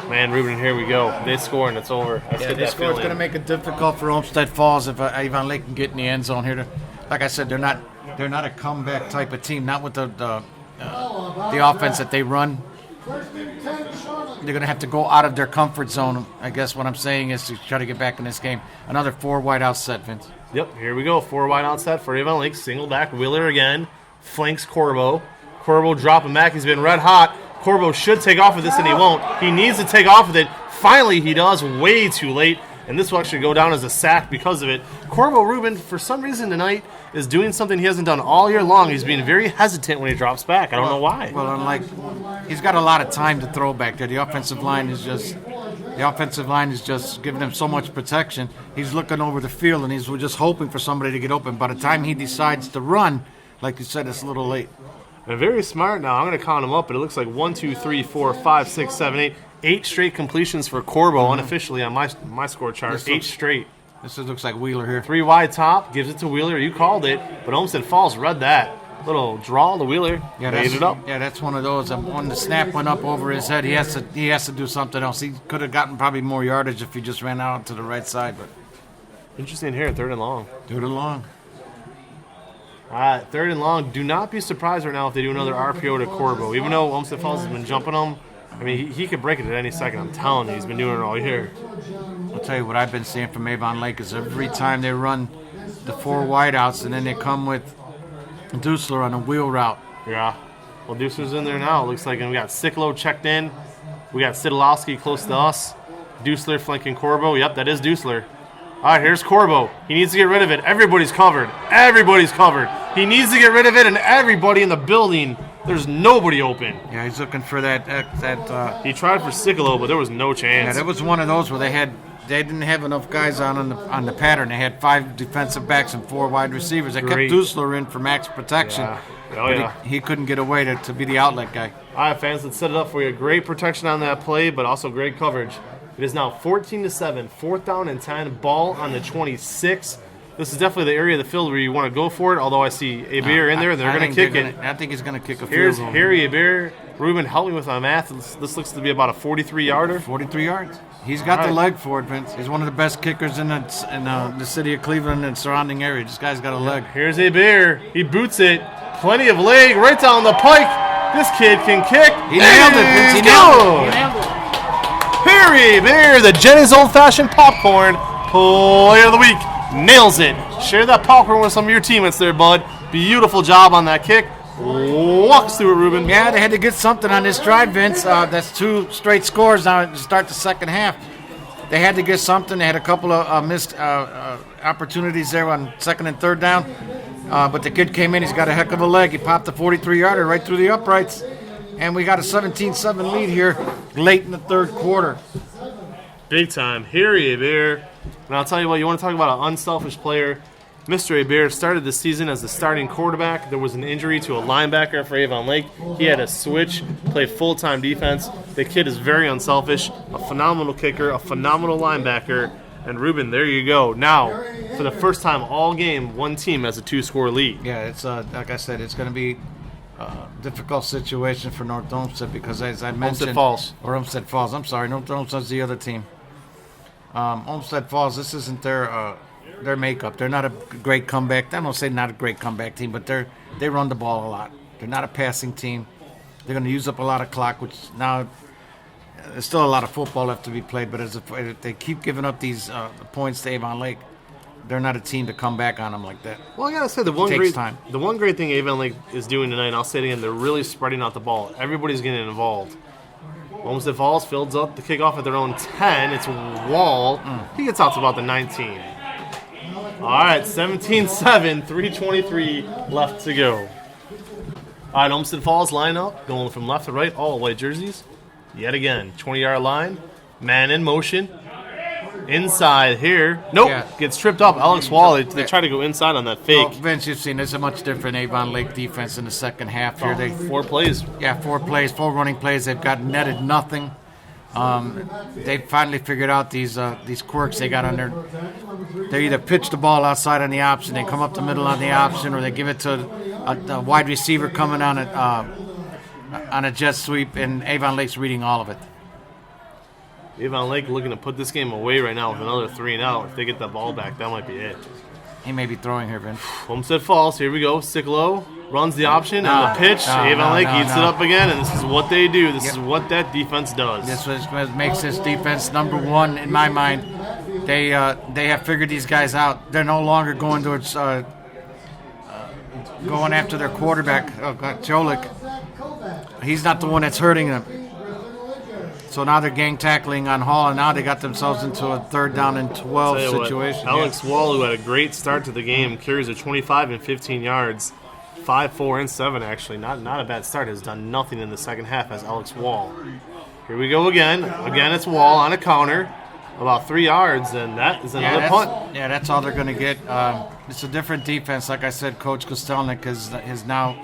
Man, Ruben, here we go. They score and it's over. They score. It's going to make it difficult for Olmsted Falls if Avon Lake can get in the end zone here. Like I said, they're not a comeback type of team. Not with the offense that they run. They're going to have to go out of their comfort zone. I guess what I'm saying is to try to get back in this game. Another 4 wide out set, Vince. Yep, here we go. 4 wide out set for Avon Lake. Single back. Wheeler again. Flanks Corbo. Corbo dropping back. He's been red hot. Corbo should take off with this, and he won't. He needs to take off with it. Finally, he does. Way too late. And this will actually go down as a sack because of it. Corbo Ruben, for some reason tonight, is doing something he hasn't done all year long. He's being very hesitant when he drops back. I don't know why. Well, he's got a lot of time to throw back there. The offensive line is just giving him so much protection. He's looking over the field, and he's just hoping for somebody to get open. By the time he decides to run, like you said, it's a little late. And very smart now. I'm going to count them up, but it looks like 1, 2, 3, 4, 5, 6, 7, 8. 8 straight completions for Corbo unofficially on my score chart. 8 straight. This looks like Wheeler here. 3 wide top, gives it to Wheeler. You called it, but Olmsted Falls read that. Little draw to Wheeler. Made it up. Yeah, that's one of those. When the snap went up over his head, he has to do something else. He could have gotten probably more yardage if he just ran out to the right side. But interesting here, 3rd and long. 3rd and long. All right, 3rd and long. Do not be surprised right now if they do another RPO to Corbo. Even though Olmsted Falls has been jumping them, I mean, he could break it at any second. I'm telling you, he's been doing it all year. I'll tell you what I've been seeing from Avon Lake is every time they run the 4 wideouts and then they come with Dusler on a wheel route. Yeah. Well, Dusler's in there now. It looks like, and we got Siklo checked in. We got Sidolowski close to us. Dusler flanking Corbo. Yep, that is Dusler. All right, here's Corbo. He needs to get rid of it. Everybody's covered. Everybody's covered. He needs to get rid of it, and everybody in the building, there's nobody open. Yeah, he's looking for that. He tried for Siklo, but there was no chance. Yeah, that was one of those where they didn't have enough guys on the pattern. They had 5 defensive backs and 4 wide receivers. They kept Dusler in for max protection. Yeah. He couldn't get away to be the outlet guy. All right, fans, let's set it up for you. Great protection on that play, but also great coverage. It is now 14-7, 4th down and 10, ball on the 26. This is definitely the area of the field where you want to go for it, although I see Hebert in there, and they're going to kick it. I think he's going to kick a field goal. Here's Harry Hebert. Ruben, help me with my math. This looks to be about a 43-yarder. 43 yards. He's got the leg for it, Vince. He's one of the best kickers in the city of Cleveland and surrounding area. This guy's got a leg. Here's Hebert. He boots it. Plenty of leg right down the pike. This kid can kick. He nailed it, Vince. He nailed it. Harry Hebert, the Jenny's old-fashioned popcorn player of the week. Nails it. Share that popcorn with some of your teammates there, bud. Beautiful job on that kick. Walks through it, Ruben. Yeah, they had to get something on this drive, Vince. That's 2 straight scores now to start the second half. They had to get something. They had a couple of missed opportunities there on 2nd and 3rd down. But the kid came in. He's got a heck of a leg. He popped the 43-yarder right through the uprights. And we got a 17-7 lead here late in the 3rd quarter. Big time. Harry Hebert. And I'll tell you what, you want to talk about an unselfish player. Mr. Hebert started the season as the starting quarterback. There was an injury to a linebacker for Avon Lake. He had to switch, play full-time defense. The kid is very unselfish, a phenomenal kicker, a phenomenal linebacker. And Ruben, there you go. Now, for the first time all game, one team has a 2-score lead. Yeah, it's like I said, it's going to be difficult situation for North Olmsted because, as I mentioned, Olmsted Falls. I'm sorry, North Olmsted's the other team. Olmsted Falls. This isn't their makeup. They're not a great comeback. I don't say not a great comeback team, but they run the ball a lot. They're not a passing team. They're going to use up a lot of clock, which now there's still a lot of football left to be played. But if they keep giving up these points to Avon Lake, they're not a team to come back on them like that. Well, I gotta say the one great thing Avon Lake is doing tonight, and I'll say it again, they're really spreading out the ball. Everybody's getting involved. Olmsted Falls fills up the kickoff at their own 10. It's Wall. He gets out to about the 19. All right, 17-7, 3:23 left to go. All right, Olmsted Falls line up, going from left to right, all white jerseys. Yet again, 20-yard line, man in motion. Inside here. Nope. Yeah. Gets tripped up. Alex Wall, they try to go inside on that fake. Well, Vince, you've seen there's a much different Avon Lake defense in the second half here. They 4 plays. Yeah, 4 plays, 4 running plays. They've got netted nothing. They finally figured out these quirks they got on there. They either pitch the ball outside on the option, they come up the middle on the option, or they give it to a wide receiver coming on a jet sweep, and Avon Lake's reading all of it. Avon Lake looking to put this game away right now with another 3 and out. If they get that ball back, that might be it. He may be throwing here, Vince. Homestead Falls, here we go. Sicklow runs the option and the pitch. Avon Lake eats it up again, and this is what they do. This is what that defense does. This is what makes this defense number one in my mind. They have figured these guys out. They're no longer going towards going after their quarterback, Jolik. He's not the one that's hurting them. So now they're gang tackling on Hall, and now they got themselves into a 3rd down and 12 situation. Alex Wall, who had a great start to the game, carries a 25 and 15 yards, 5, 4, and 7 actually. Not a bad start. Has done nothing in the second half as Alex Wall. Here we go again. Again, it's Wall on a counter, about 3 yards, and that is another punt. Yeah, that's all they're going to get. It's a different defense. Like I said, Coach Kostelnik has now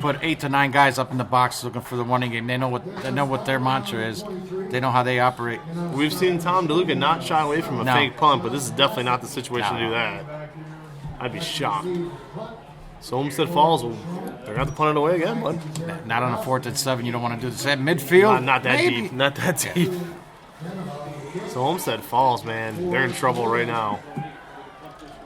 put 8 to 9 guys up in the box looking for the running game. They know what their mantra is. They know how they operate. We've seen Tom DeLuca not shy away from a fake punt, but this is definitely not the situation to do that. I'd be shocked. So Olmsted Falls, they're going to have to punt it away again, bud. Not on a 4th and 7. You don't want to do this at midfield. Not that deep. Not that deep. So Olmsted Falls, man, they're in trouble right now.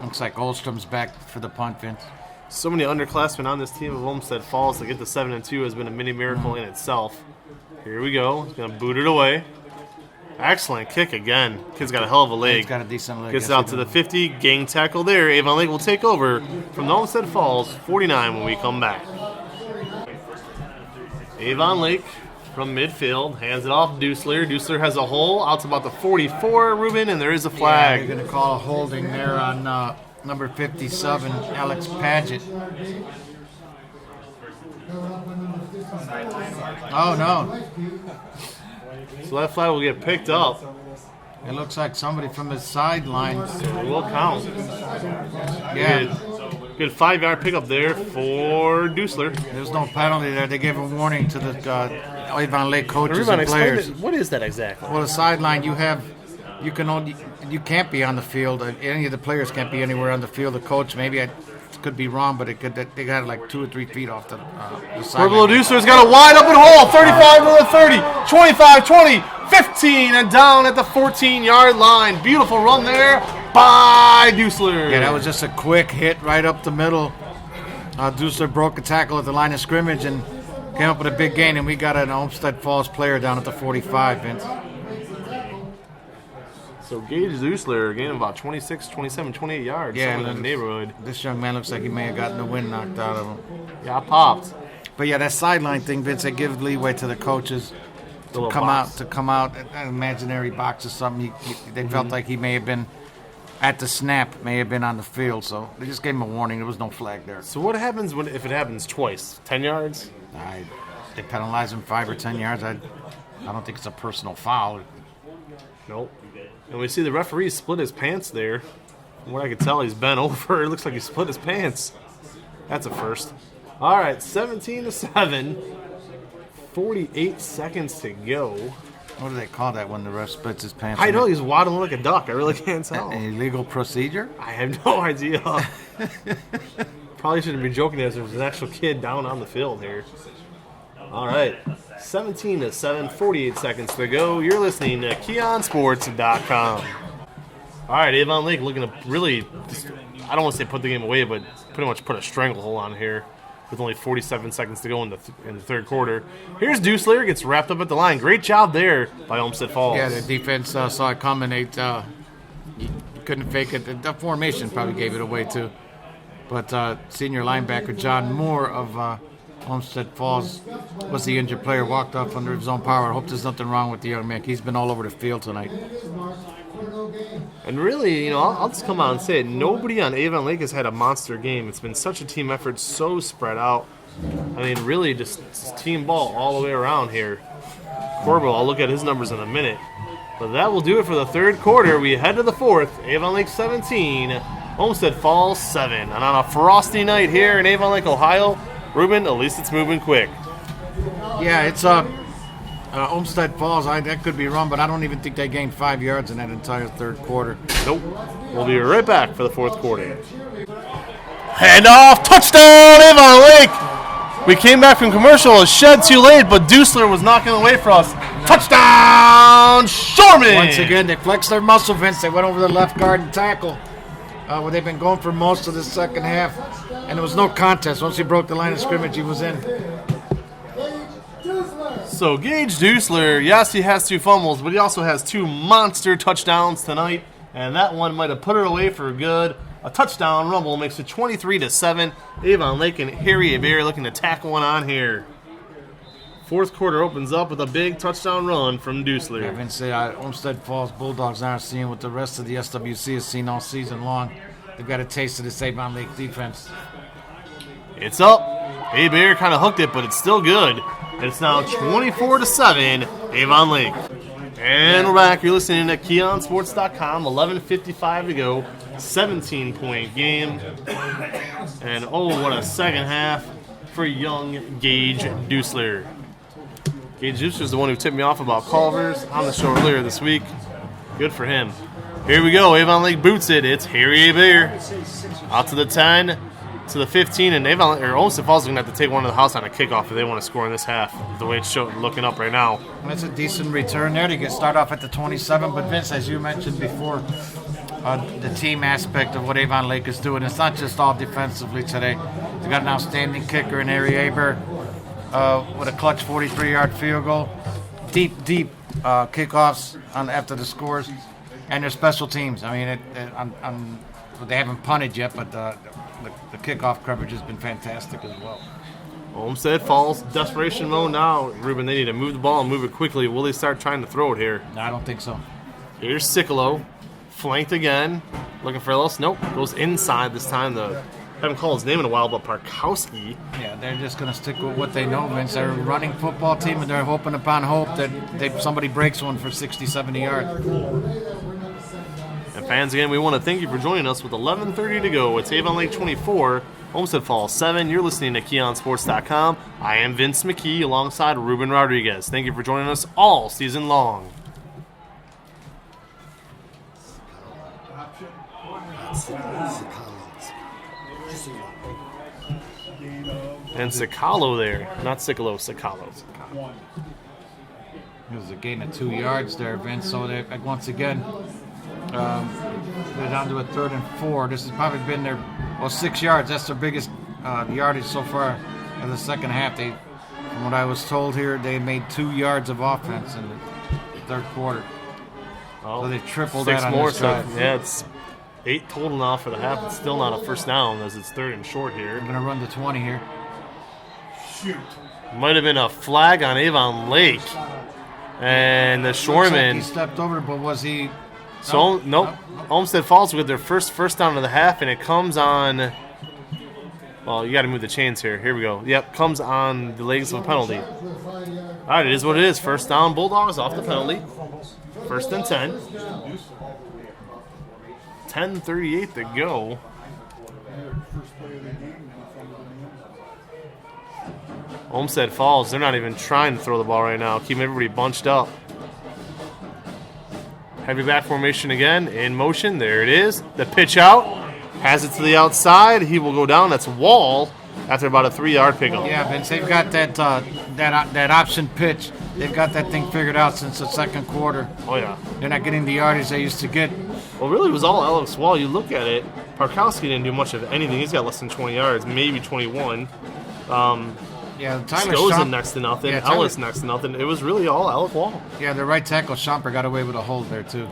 Looks like Oldstrom's back for the punt, Vince. So many underclassmen on this team of Olmsted Falls to get to 7-2 has been a mini miracle in itself. Here we go. He's going to boot it away. Excellent kick again. Kid's got a hell of a leg. He's got a decent leg. Gets out to the 50. Gang tackle there. Avon Lake will take over from the Olmsted Falls 49 when we come back. Avon Lake from midfield hands it off Dusler. Dusler has a hole out to about the 44, Ruben, and there is a flag. Yeah, they're going to call a holding there on number 57, Alex Paget. Oh, no. So that flag will get picked up. It looks like somebody from the sidelines. It will count. Yeah. Good 5-yard pickup there for Dusler. There's no penalty there. They gave a warning to the Avon Lake coaches and players. What is that exactly? Well, the sideline you can't be on the field. Any of the players can't be anywhere on the field. The coach, maybe I could be wrong, but they got like 2 or 3 feet off the sideline. Dusler's got a wide open hole. 35 to the 30, 25, 20, 15, and down at the 14-yard line. Beautiful run there by Dusler. Yeah, that was just a quick hit right up the middle. Dusler broke a tackle at the line of scrimmage and came up with a big gain, and we got an Olmsted Falls player down at the 45, Vince. So Gage Dusler gaining about 26, 27, 28 yards in the neighborhood. This young man looks like he may have gotten the wind knocked out of him. Yeah, I popped. But yeah, that sideline thing, Vince, they give leeway to the coaches to come out an imaginary box or something. They felt like he may have been at the snap, may have been on the field, so they just gave him a warning. There was no flag there. So what happens if it happens twice? 10 yards? They penalize him 5 or 10 yards. I don't think it's a personal foul. Nope. And we see the referee split his pants there. From what I could tell, he's bent over. It looks like he split his pants. That's a first. All right, 17-7. 48 seconds to go. What do they call that when the ref splits his pants? I know, he's waddling like a duck. I really can't tell. An illegal procedure? I have no idea. Probably shouldn't be joking as there's an actual kid down on the field here. All right, 17-7, 48 seconds to go. You're listening to KeonSports.com. All right, Avon Lake looking to really, I don't want to say put the game away, but pretty much put a stranglehold on here with only 47 seconds to go in the third quarter. Here's Deucelair, gets wrapped up at the line. Great job there by Olmsted Falls. Yeah, the defense saw it coming. They couldn't fake it. The formation probably gave it away too. But senior linebacker John Moore of Olmsted Falls was the injured player, walked off under his own power. I hope there's nothing wrong with the young man. He's been all over the field tonight. And really, I'll just come out and say it. Nobody on Avon Lake has had a monster game. It's been such a team effort, so spread out. I mean, really just team ball all the way around here. Corbo, I'll look at his numbers in a minute. But that will do it for the third quarter. We head to the fourth. Avon Lake 17, Olmsted Falls 7. And on a frosty night here in Avon Lake, Ohio, Ruben, at least it's moving quick. Yeah, it's Olmsted Falls. That could be wrong, but I don't even think they gained 5 yards in that entire third quarter. Nope. We'll be right back for the fourth quarter. Handoff, touchdown, Avon Lake. We came back from commercial, a shed too late, but Deucelair was knocking away for us. Touchdown, Shorman. Once again, they flexed their muscle, Vince. They went over the left guard and tackle, where they've been going for most of the second half. And there was no contest. Once he broke the line of scrimmage, he was in. So Gage Deucelair, yes, he has 2 fumbles, but he also has 2 monster touchdowns tonight, and that one might have put it away for good. A touchdown rumble makes it 23-7. Avon Lake and Harry Bear looking to tackle one on here. Fourth quarter opens up with a big touchdown run from Deucelair. Yeah, Vince, Olmsted Falls Bulldogs aren't seeing what the rest of the SWC has seen all season long. They've got a taste of this Avon Lake defense. It's up. A-Bear kind of hooked it, but it's still good. It's now 24-7, Avon Lake. And we're back. You're listening to KeonSports.com. 11:55 to go. 17-point game. And what a second half for young Gage Deucelair. Gage Deucelair is the one who tipped me off about Culver's on the show earlier this week. Good for him. Here we go. Avon Lake boots it. It's Harry A-Bear. Out to the 10. To the 15, and Olmsted Falls is going to have to take one to the house on a kickoff if they want to score in this half, the way it's looking up right now. That's a decent return there. They get start off at the 27, but Vince, as you mentioned before, the team aspect of what Avon Lake is doing, it's not just all defensively today. They got an outstanding kicker in Harry Aber with a clutch 43-yard field goal, deep kickoffs after the scores, and their special teams. I mean, they haven't punted yet, but the kickoff coverage has been fantastic as well. Olmsted Falls, desperation mode now. Ruben, they need to move the ball and move it quickly. Will they start trying to throw it here? No, I don't think so. Here's Sicolo, flanked again. Looking for Ellis. Nope, goes inside this time. Haven't called his name in a while, but Parkowski. Yeah, they're just going to stick with what they know, Vince. They're a running football team, and they're hoping upon hope that somebody breaks one for 60, 70 yards. And fans, again, we want to thank you for joining us with 11:30 to go. It's Avon Lake 24, Olmsted Falls 7. You're listening to KeonSports.com. I am Vince McKee alongside Ruben Rodriguez. Thank you for joining us all season long. And Sicalo there. Not Sicalo, Sicalo. It was a gain of 2 yards there, Vince. So they, once again, they're down to a 3rd and 4. This has probably been their 6 yards. That's their biggest yardage so far in the second half. From what I was told here, they made 2 yards of offense in the third quarter. So they tripled 6 that on more. this drive. So yeah, it's 8 total now for the half. It's still not a first down as it's 3rd and short here. They're going to run the 20 here. Shoot. Might have been a flag on Avon Lake. And the Shoreman. Like he stepped over, but was he? So, nope. Olmsted Falls with their first down of the half, and it comes on. Well, you got to move the chains here. Here we go. Yep, comes on the legs of a penalty. All right, it is what it is. First down, Bulldogs off the penalty. 1st and 10. 10:38 to go. Olmsted Falls, they're not even trying to throw the ball right now. Keeping everybody bunched up. Heavy back formation again, in motion. There it is. The pitch out. Has it to the outside. He will go down. That's Wall after about a 3-yard pickup. Yeah, Vince, they've got that option pitch. They've got that thing figured out since the second quarter. Oh, yeah. They're not getting the yardage they used to get. Well, really, it was all Alex Wall. You look at it, Parkowski didn't do much of anything. He's got less than 20 yards, maybe 21. Yeah, Tyler Skozen next to nothing. Yeah, Ellis next to nothing. It was really all Alec Wall. Yeah, the right tackle, Schomper, got away with a hold there, too.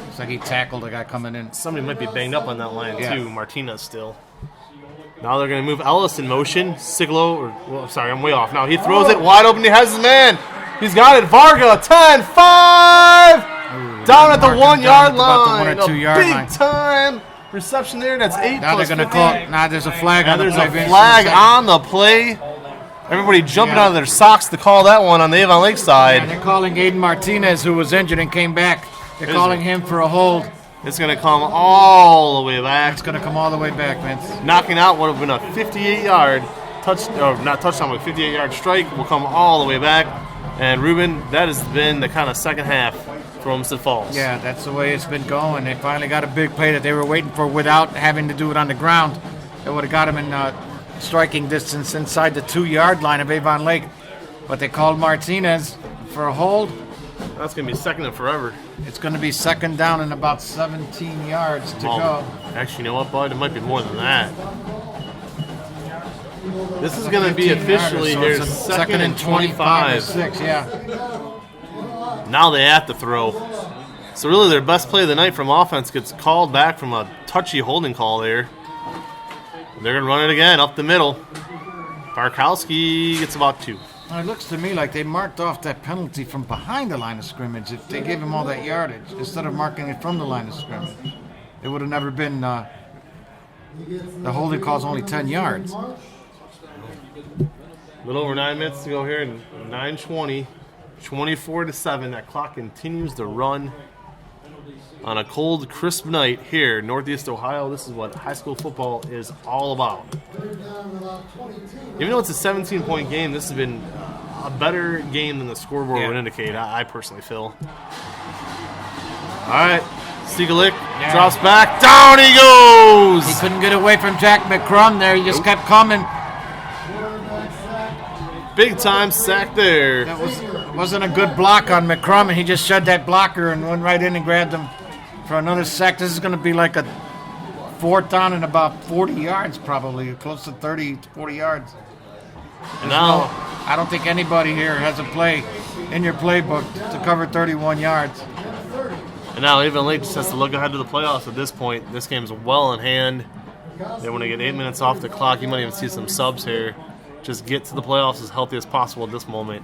It's like he tackled a guy coming in. Somebody might be banged up on that line, Yeah. too. Martinez still. Now they're going to move Ellis in motion. Siglo, sorry, I'm way off. Now he throws it wide open. He has his man. He's got it. Varga, 10, 5. Down at the 1-yard line. About the 1 or 2 yard line. Big time reception there. That's 8 Now plus they're going to 50. call. Now there's a flag Now on the there's play. a Vince. flag on the play. Everybody jumping Yeah. out of their socks to call that one on the Avon Lake And side. they're calling Aiden Martinez, who was injured and came back. They're Is calling it? him for a hold. It's going to come all the way back. It's going to come all the way back, Vince. Knocking out would have been a 58-yard not touchdown, but 58-yard strike. Will come all the way back. And Ruben, that has been the kind of second half for Olmsted Falls. Yeah, that's the way it's been going. They finally got a big play that they were waiting for without having to do it on the ground. It would have got him in striking distance inside the 2-yard line of Avon Lake. But they called Martinez for a hold. That's going to be second and forever. It's going to be second down and about 17 yards to go. Actually, you know what, bud? It might be more than that. This is going to be 15 officially yarders, here so it's second and 25. or 6, yeah. Now they have to throw. So really their best play of the night from offense gets called back from a touchy holding call there. They're going to run it again up the middle. Barkowski gets about 2. Well, it looks to me like they marked off that penalty from behind the line of scrimmage. If they gave him all that yardage instead of marking it from the line of scrimmage, it would have never been. The holding call's only 10 yards. A little over 9 minutes to go here, and 9:20, 24-7. That clock continues to run on a cold, crisp night here, Northeast Ohio. This is what high school football is all about. Even though it's a 17-point game, this has been a better game than the scoreboard would indicate. I personally feel. All right, Stiegelick drops back, down he goes. He couldn't get away from Jack McCrum there. He just kept coming. Big time sack there. That wasn't a good block on McCrum, and he just shed that blocker and went right in and grabbed him for another sack. This is going to be like a 4th down and about 40 yards, probably close to 30 to 40 yards. And now, I don't think anybody here has a play in your playbook to cover 31 yards. and now Avon Lake just has to look ahead to the playoffs at this point. This game's well in hand. They want to get 8 minutes off the clock. You might even see some subs here. Just get to the playoffs as healthy as possible at this moment.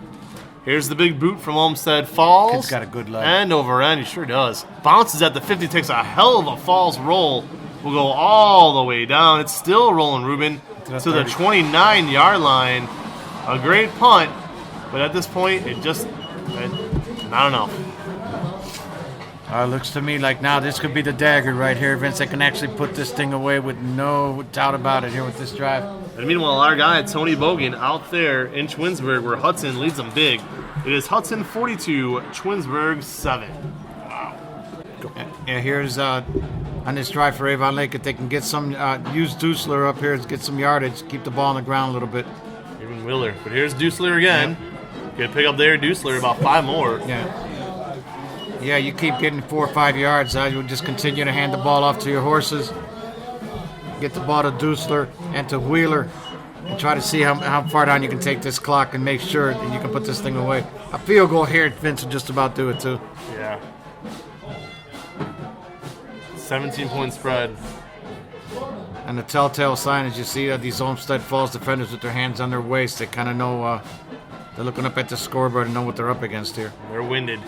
Here's the big boot from Olmsted. Falls. Kid's got a good leg. End over end. He sure does. Bounces at the 50. Takes a hell of a falls roll. Will go all the way down. It's still rolling, Ruben, to the 29-yard line. A great punt. But at this point, I don't know. Looks to me like now this could be the dagger right here, Vince. They can actually put this thing away with no doubt about it here with this drive. And meanwhile, our guy, Tony Bogan, out there in Twinsburg, where Hudson leads them big. It is Hudson 42, Twinsburg 7. Yeah, here's on this drive for Avon Lake, if they can get some, use Dusler up here to get some yardage, keep the ball on the ground a little bit. Even Wheeler. But here's Dusler again. Good pick up there, Dusler, about 5 more. Yeah, you keep getting 4 or 5 yards. You'll just continue to hand the ball off to your horses. Get the ball to Dusler and to Wheeler and try to see how far down you can take this clock and make sure that you can put this thing away. A field goal here, Vince will just about do it too. Yeah. 17-point spread. And the telltale sign is you see these Olmsted Falls defenders with their hands on their waist. They kind of know, they're looking up at the scoreboard and know what they're up against here. They're winded.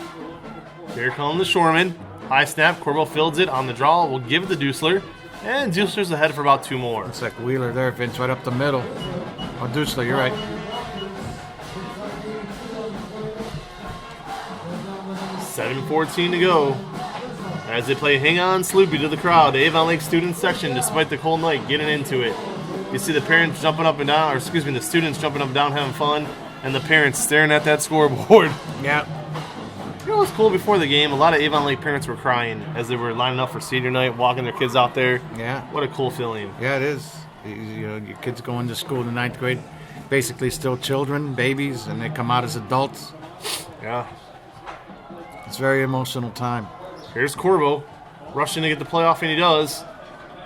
Here come the Shoreman. High snap. Corbell fields it on the draw. Will give it to Dusler. And Dusler's ahead for about 2 more. It's like Wheeler there, Vince, right up the middle. Oh, Dusler, you're right. $7:14 to go. As they play Hang On Sloopy to the crowd, the Avon Lake student section, despite the cold night, getting into it. You see the parents jumping up and down, the students jumping up and down having fun, and the parents staring at that scoreboard. Yeah. You know what's cool? Before the game, a lot of Avon Lake parents were crying as they were lining up for senior night, walking their kids out there. Yeah. What a cool feeling. Yeah, it is. You know, your kids go into school in the 9th grade, basically still children, babies, and they come out as adults. Yeah. It's a very emotional time. Here's Corbo, rushing to get the playoff, and he does.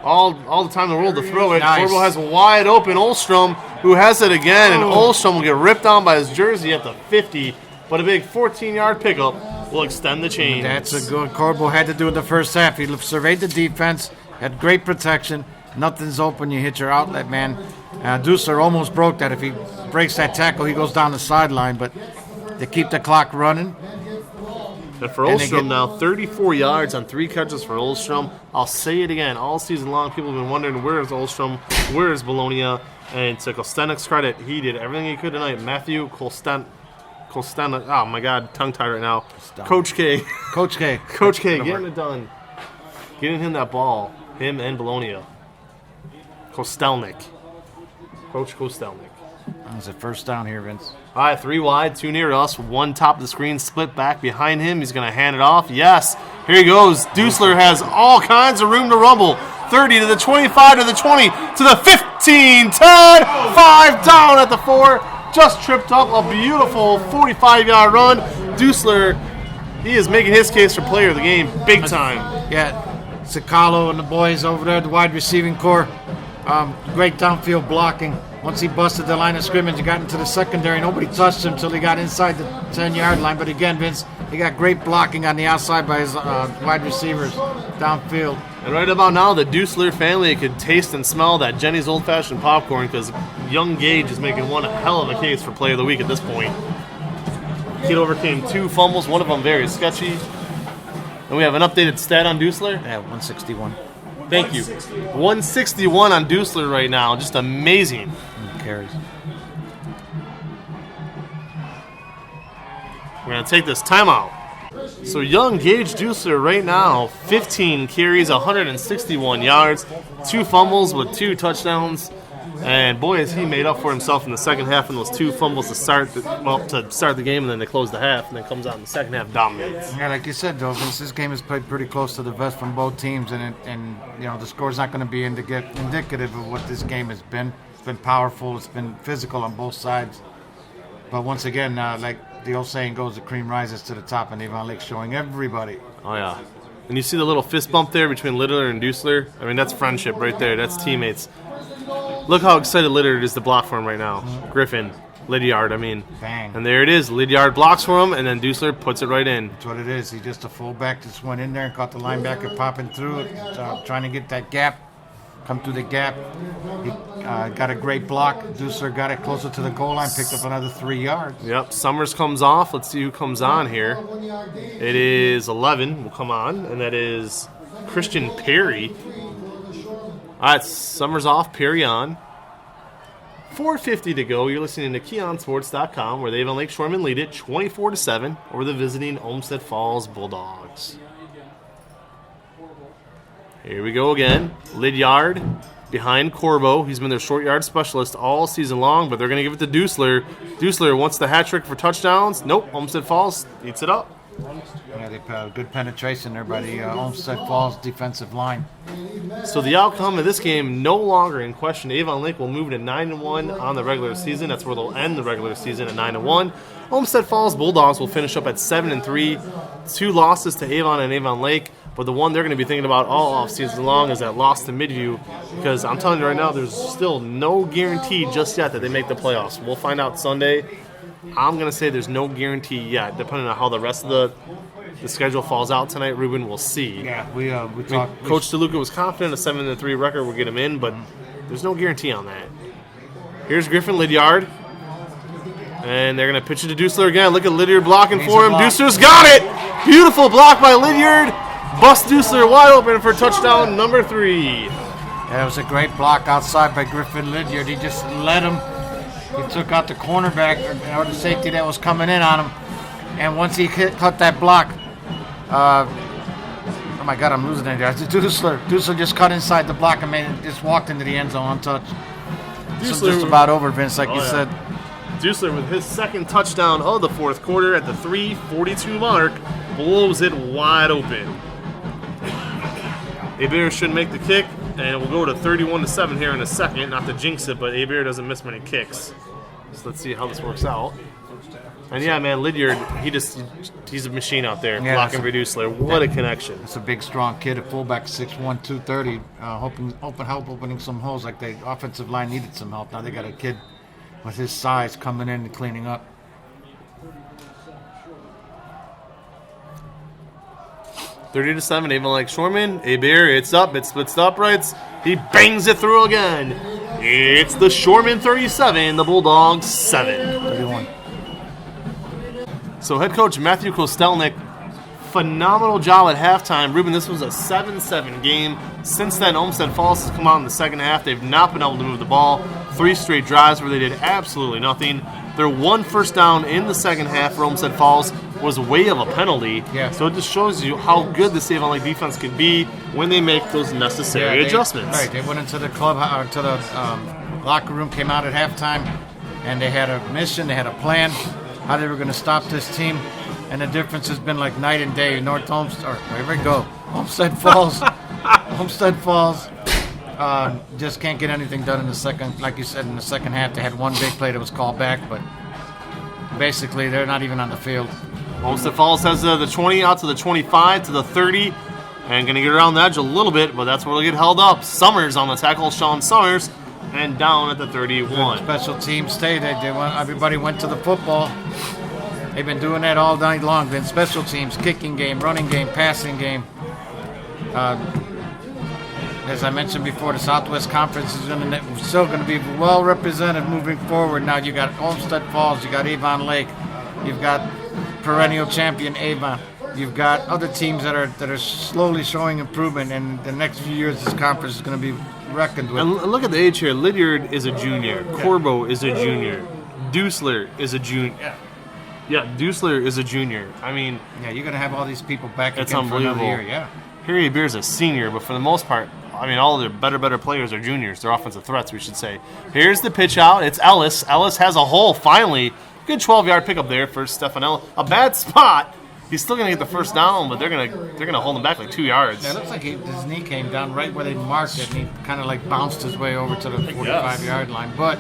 All the time in the world to throw it. Nice. Corbo has wide open Olmsted, who has it again, and Olmsted will get ripped down by his jersey at the 50, but a big 14-yard pickup will extend the chains. That's a good. Corbo had to do in the first half. He surveyed the defense, had great protection. Nothing's open. You hit your outlet, man. Dusler almost broke that. If he breaks that tackle, he goes down the sideline, but they keep the clock running. And for Olmsted now, 34 yards on 3 catches for Olmsted. I'll say it again. All season long, people have been wondering, where is Olmsted? Where is Bologna? And to Kostenek's credit, he did everything he could tonight. Matthew Kostenek. Oh, my God. Tongue-tied right now. Coach K. Coach K. Coach K, getting it done. Getting him that ball. Him and Bologna. Kostelnik. Coach Kostelnik. That was a first down here, Vince. All right, 3 wide, 2 near us, 1 top of the screen, split back behind him. He's going to hand it off. Yes, here he goes. Dusler has all kinds of room to rumble. 30 to the 25 to the 20 to the 15, 10, 5 down at the 4. Just tripped up a beautiful 45-yard run. Dusler, he is making his case for player of the game big time. Yeah, Sicalo and the boys over there, the wide receiving core. Great downfield blocking. Once he busted the line of scrimmage and got into the secondary, nobody touched him until he got inside the 10-yard line. But again, Vince, he got great blocking on the outside by his wide receivers downfield. And right about now, the Dusler family could taste and smell that Jenny's old-fashioned popcorn because young Gage is making one hell of a case for play of the week at this point. Kid overcame 2 fumbles, one of them very sketchy. And we have an updated stat on Dusler. Yeah, 161. Thank you. 161 on Dusler right now. Just amazing. Carries. We're going to take this timeout. So young Gage Dusler right now, 15 carries, 161 yards, 2 fumbles with 2 touchdowns. And boy, has he made up for himself in the second half in those 2 fumbles to start the game, and then they close the half, and then comes out in the second half, dominates. Yeah, like you said, though, Vince, this game is played pretty close to the best from both teams, and you know the score's not going to be indicative of what this game has been. It's been powerful, it's been physical on both sides. But once again, like the old saying goes, the cream rises to the top, and Avon Lake showing everybody. Oh yeah, and you see the little fist bump there between Littler and Dusler. I mean, that's friendship right there. That's teammates. Look how excited Lydiard is to block for him right now. Griffin, Lydiard, I mean. Bang. And there it is. Lydiard blocks for him, and then Dusler puts it right in. That's what it is. He's just a fullback, just went in there and caught the linebacker popping through it, trying to get that gap, come through the gap. He got a great block. Dusler got it closer to the goal line, picked up another 3 yards. Yep, Summers comes off. Let's see who comes on here. It is 11 will come on, and that is Christian Perry. All right, Summers off, Perry on. 4:50 to go. You're listening to KeonSports.com, where the Avon Lake Shoremen lead it 24-7 over the visiting Olmsted Falls Bulldogs. Here we go again. Lydiard behind Corbo. He's been their short yard specialist all season long, but they're going to give it to Dusler. Dusler wants the hat trick for touchdowns. Nope, Olmsted Falls eats it up. Yeah, they put good penetration there by the Olmsted Falls defensive line. So the outcome of this game no longer in question. Avon Lake will move to 9-1 on the regular season. That's where they'll end the regular season at 9-1. Olmsted Falls Bulldogs will finish up at 7-3. 2 losses to Avon and Avon Lake. But the one they're going to be thinking about all offseason long is that loss to Midview, because I'm telling you right now, there's still no guarantee just yet that they make the playoffs. We'll find out Sunday. I'm going to say there's no guarantee yet, depending on how the rest of the schedule falls out tonight. Ruben, we'll see. Yeah, we talked. Coach DeLuca was confident a 7-3 record will get him in, but there's no guarantee on that. Here's Griffin Lydiard. And they're going to pitch it to Dusler again. Look at Lydiard blocking for him. Dusler's got it! Beautiful block by Lydiard. Bust Dusler wide open for touchdown number 3. Yeah, it was a great block outside by Griffin Lydiard. He just let him. He took out the cornerback or the safety that was coming in on him. And once he cut that block, oh my God, I'm losing it there. Dusler just cut inside the block and just walked into the end zone untouched. This is just about over, Vince, like you said. Dusler with his second touchdown of the fourth quarter at the 3:42 mark blows it wide open. Hebert should make the kick, and we'll go to 31-7 here in a second. Not to jinx it, but Hebert doesn't miss many kicks. So let's see how this works out. And yeah, man, Lydiard, he's a machine out there, blocking for Dusler. What a connection. It's a big, strong kid, a fullback, 6'1", 230, opening some holes like the offensive line needed some help. Now they got a kid with his size coming in and cleaning up. (30-7), Avon Lake Shoreman. Hebert, it's up, it splits the uprights. He bangs it through again. It's the Shoreman 37, the Bulldogs 7. 31. So head coach Matthew Kostelnik, phenomenal job at halftime. Ruben, this was a 7-7 game. Since then, Olmsted Falls has come out in the second half. They've not been able to move the ball. 3 straight drives where they did absolutely nothing. Their one first down in the second half for Olmsted Falls was way of a penalty. Yeah. So it just shows you how good the Avon Lake defense can be when they make those necessary adjustments. Right, they went into the locker room, came out at halftime, and they had a mission, they had a plan, how they were going to stop this team. And the difference has been like night and day. North Olmsted, or wherever we go, Olmsted Falls, just can't get anything done in the second. Like you said, in the second half, they had one big play that was called back, but basically they're not even on the field. Olmsted Falls has the 20 out to the 25 to the 30, and going to get around the edge a little bit, but that's where they'll get held up. Summers on the tackle, Sean Summers, and down at the 31. Special teams stayed. Everybody went to the football. They've been doing that all night long. Been special teams, kicking game, running game, passing game. As I mentioned before, the Southwest Conference is still going to be well represented moving forward. Now you got Olmsted Falls, you got Avon Lake, you've got perennial champion Avon. You've got other teams that are slowly showing improvement, and the next few years this conference is going to be reckoned with. And look at the age here. Lydiard is a junior. Corbo is a junior. Dusler is a junior. Yeah, Dusler is a junior. I mean, yeah, you're going to have all these people back it's again for another unbelievable. year. Yeah. Harry Beer's a senior, but for the most part, I mean, all of their better players are juniors. They're offensive threats, we should say. Here's the pitch out. It's Ellis. Ellis has a hole, finally. Good 12-yard pickup there for Stefan Ellis. A bad spot. He's still going to get the first down, but they're gonna hold him back like 2 yards. Yeah, it looks like his knee came down right where they marked it, and he kind of like bounced his way over to the 45-yard line. But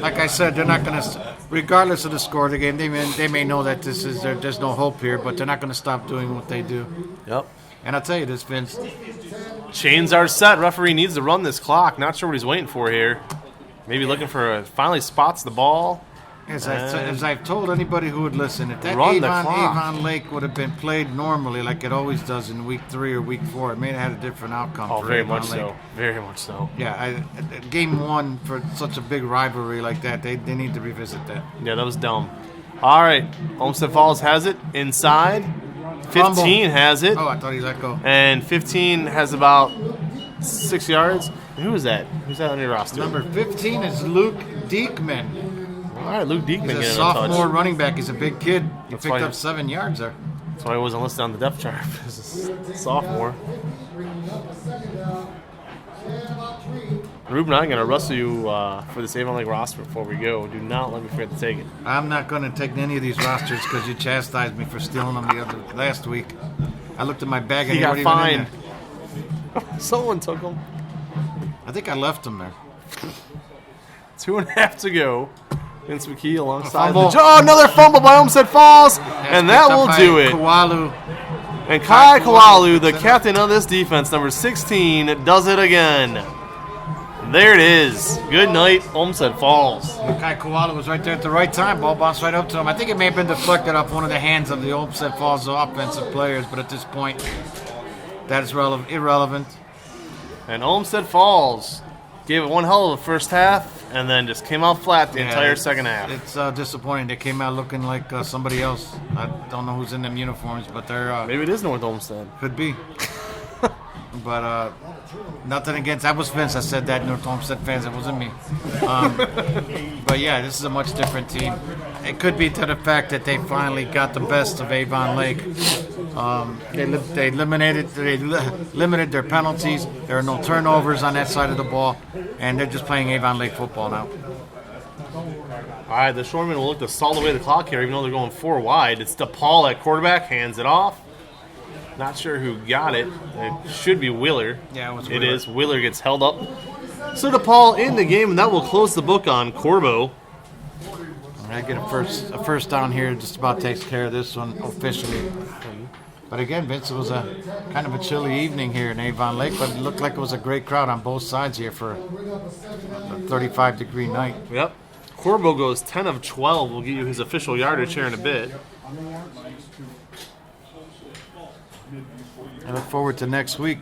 like I said, they're not going to, regardless of the score of the game, they may know that there's no hope here, but they're not going to stop doing what they do. Yep. And I'll tell you this, Vince. Chains are set. Referee needs to run this clock. Not sure what he's waiting for here. Maybe looking for finally spots the ball. As I've told anybody who would listen, if that Avon Lake would have been played normally like it always does in week 3 or week 4, it may have had a different outcome. Oh, for very Avon much Lake. so. Very much so. Yeah, game 1 for such a big rivalry like that, they need to revisit that. Yeah, that was dumb. All right, Olmsted Falls has it inside. 15 has it. Oh, I thought he let go. And 15 has about 6 yards. Who is that? Who's that on your roster? Number 15 is Luke Diekmann. All right, Luke Diekmann He's a getting sophomore a touch. running back. He's a big kid. He That's picked why- up 7 yards there. That's why he wasn't listed on the depth chart. He's a sophomore. Ruben, I'm going to wrestle you for this Avon Lake roster before we go. Do not let me forget to take it. I'm not going to take any of these rosters because you chastised me for stealing them last week. I looked at my bag and He they got weren't even in fined. there. Someone took him. I think I left them there. 2.5 to go. Vince McKee alongside fumble. another fumble by Olmsted Falls, and that will do it. Kawalu. And Kai Kawalu, the captain of this defense, number 16, does it again. There it is. Good night, Olmsted Falls. Kai Kawalu was right there at the right time. Ball bounced right up to him. I think it may have been deflected off one of the hands of the Olmsted Falls offensive players, but at this point, that is irrelevant. And Olmsted Falls gave it one hell of a first half, and then just came out flat the entire second half. It's disappointing. They came out looking like somebody else. I don't know who's in them uniforms, but they're Maybe it is North Olmsted. could be. But nothing against. That was Vince. I said that, North Olmsted fans. It wasn't me. But yeah, this is a much different team. It could be to the fact that they finally got the best of Avon Lake. They limited their penalties. There are no turnovers on that side of the ball, and they're just playing Avon Lake football now. All right, the Shoremen will look to stall away the clock here, even though they're going 4 wide. It's DePaul at quarterback, hands it off. Not sure who got it. It should be Wheeler. Yeah, it was It Wheeler. is. Wheeler gets held up. So DePaul in the game, and that will close the book on Corbo. I get a first down here. Just about takes care of this one officially. But again, Vince, it was a kind of a chilly evening here in Avon Lake, but it looked like it was a great crowd on both sides here for a 35-degree night. Yep. Corbo goes 10 of 12. We'll get you his official yardage here in a bit. I look forward to next week.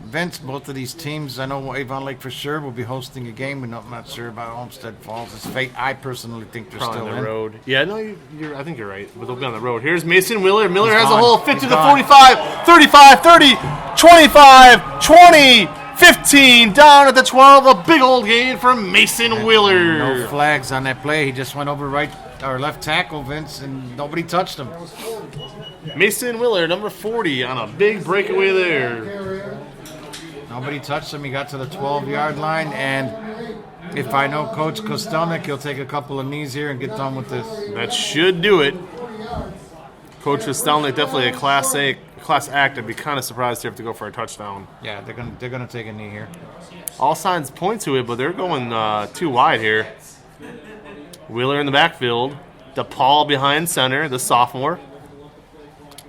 Vince, both of these teams, I know Avon Lake for sure will be hosting a game. I'm not sure about Olmsted Falls. It's fate. I personally think they're Probably still on the in. road. Yeah, no, I think you're right. But they'll be on the road. Here's Mason Wheeler. Miller has a gone. hole. 50 to He's the gone. 45, 35, 30, 25, 20, 15, down at the 12. A big old gain from Mason Wheeler. No flags on that play. He just went over right or left tackle, Vince, and nobody touched him. Mason Wheeler, number 40, on a big breakaway there. Nobody touched him. He got to the 12-yard line, and if I know Coach Kostelnik, he'll take a couple of knees here and get done with this. That should do it. Coach Stelnick, definitely a class act. I'd be kind of surprised here if to go for a touchdown. Yeah, they're gonna take a knee here. All signs point to it, but they're going too wide here. Wheeler in the backfield. DePaul behind center, the sophomore,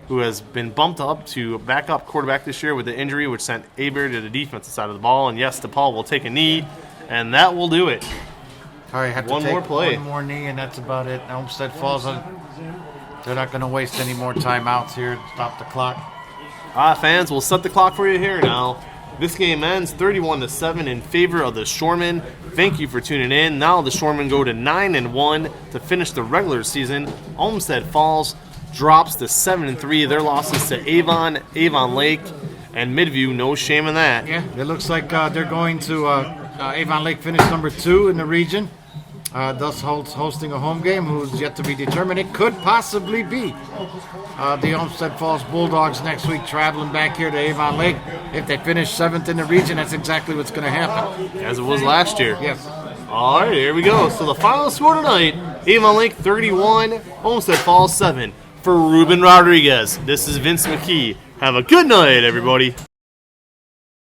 who has been bumped up to backup quarterback this year with the injury, which sent Aber to the defensive side of the ball. And yes, DePaul will take a knee, and that will do it. All right, have to One take more play. one more knee, and that's about it. Olmsted Falls, they're not going to waste any more timeouts here to stop the clock. Fans, we'll set the clock for you here now. This game ends 31-7 in favor of the Shoremen. Thank you for tuning in. Now the Shoremen go to 9-1 to finish the regular season. Olmsted Falls drops to 7-3. Their losses to Avon, Avon Lake, and Midview. No shame in that. Yeah, it looks like they're going to Avon Lake finish number 2 in the region, thus hosting a home game who's yet to be determined. It could possibly be the Olmsted Falls Bulldogs next week traveling back here to Avon Lake. If they finish 7th in the region, that's exactly what's going to happen. As it was last year. Yes. All right, here we go. So the final score tonight, Avon Lake 31, Olmsted Falls 7. For Ruben Rodriguez, this is Vince McKee. Have a good night, everybody.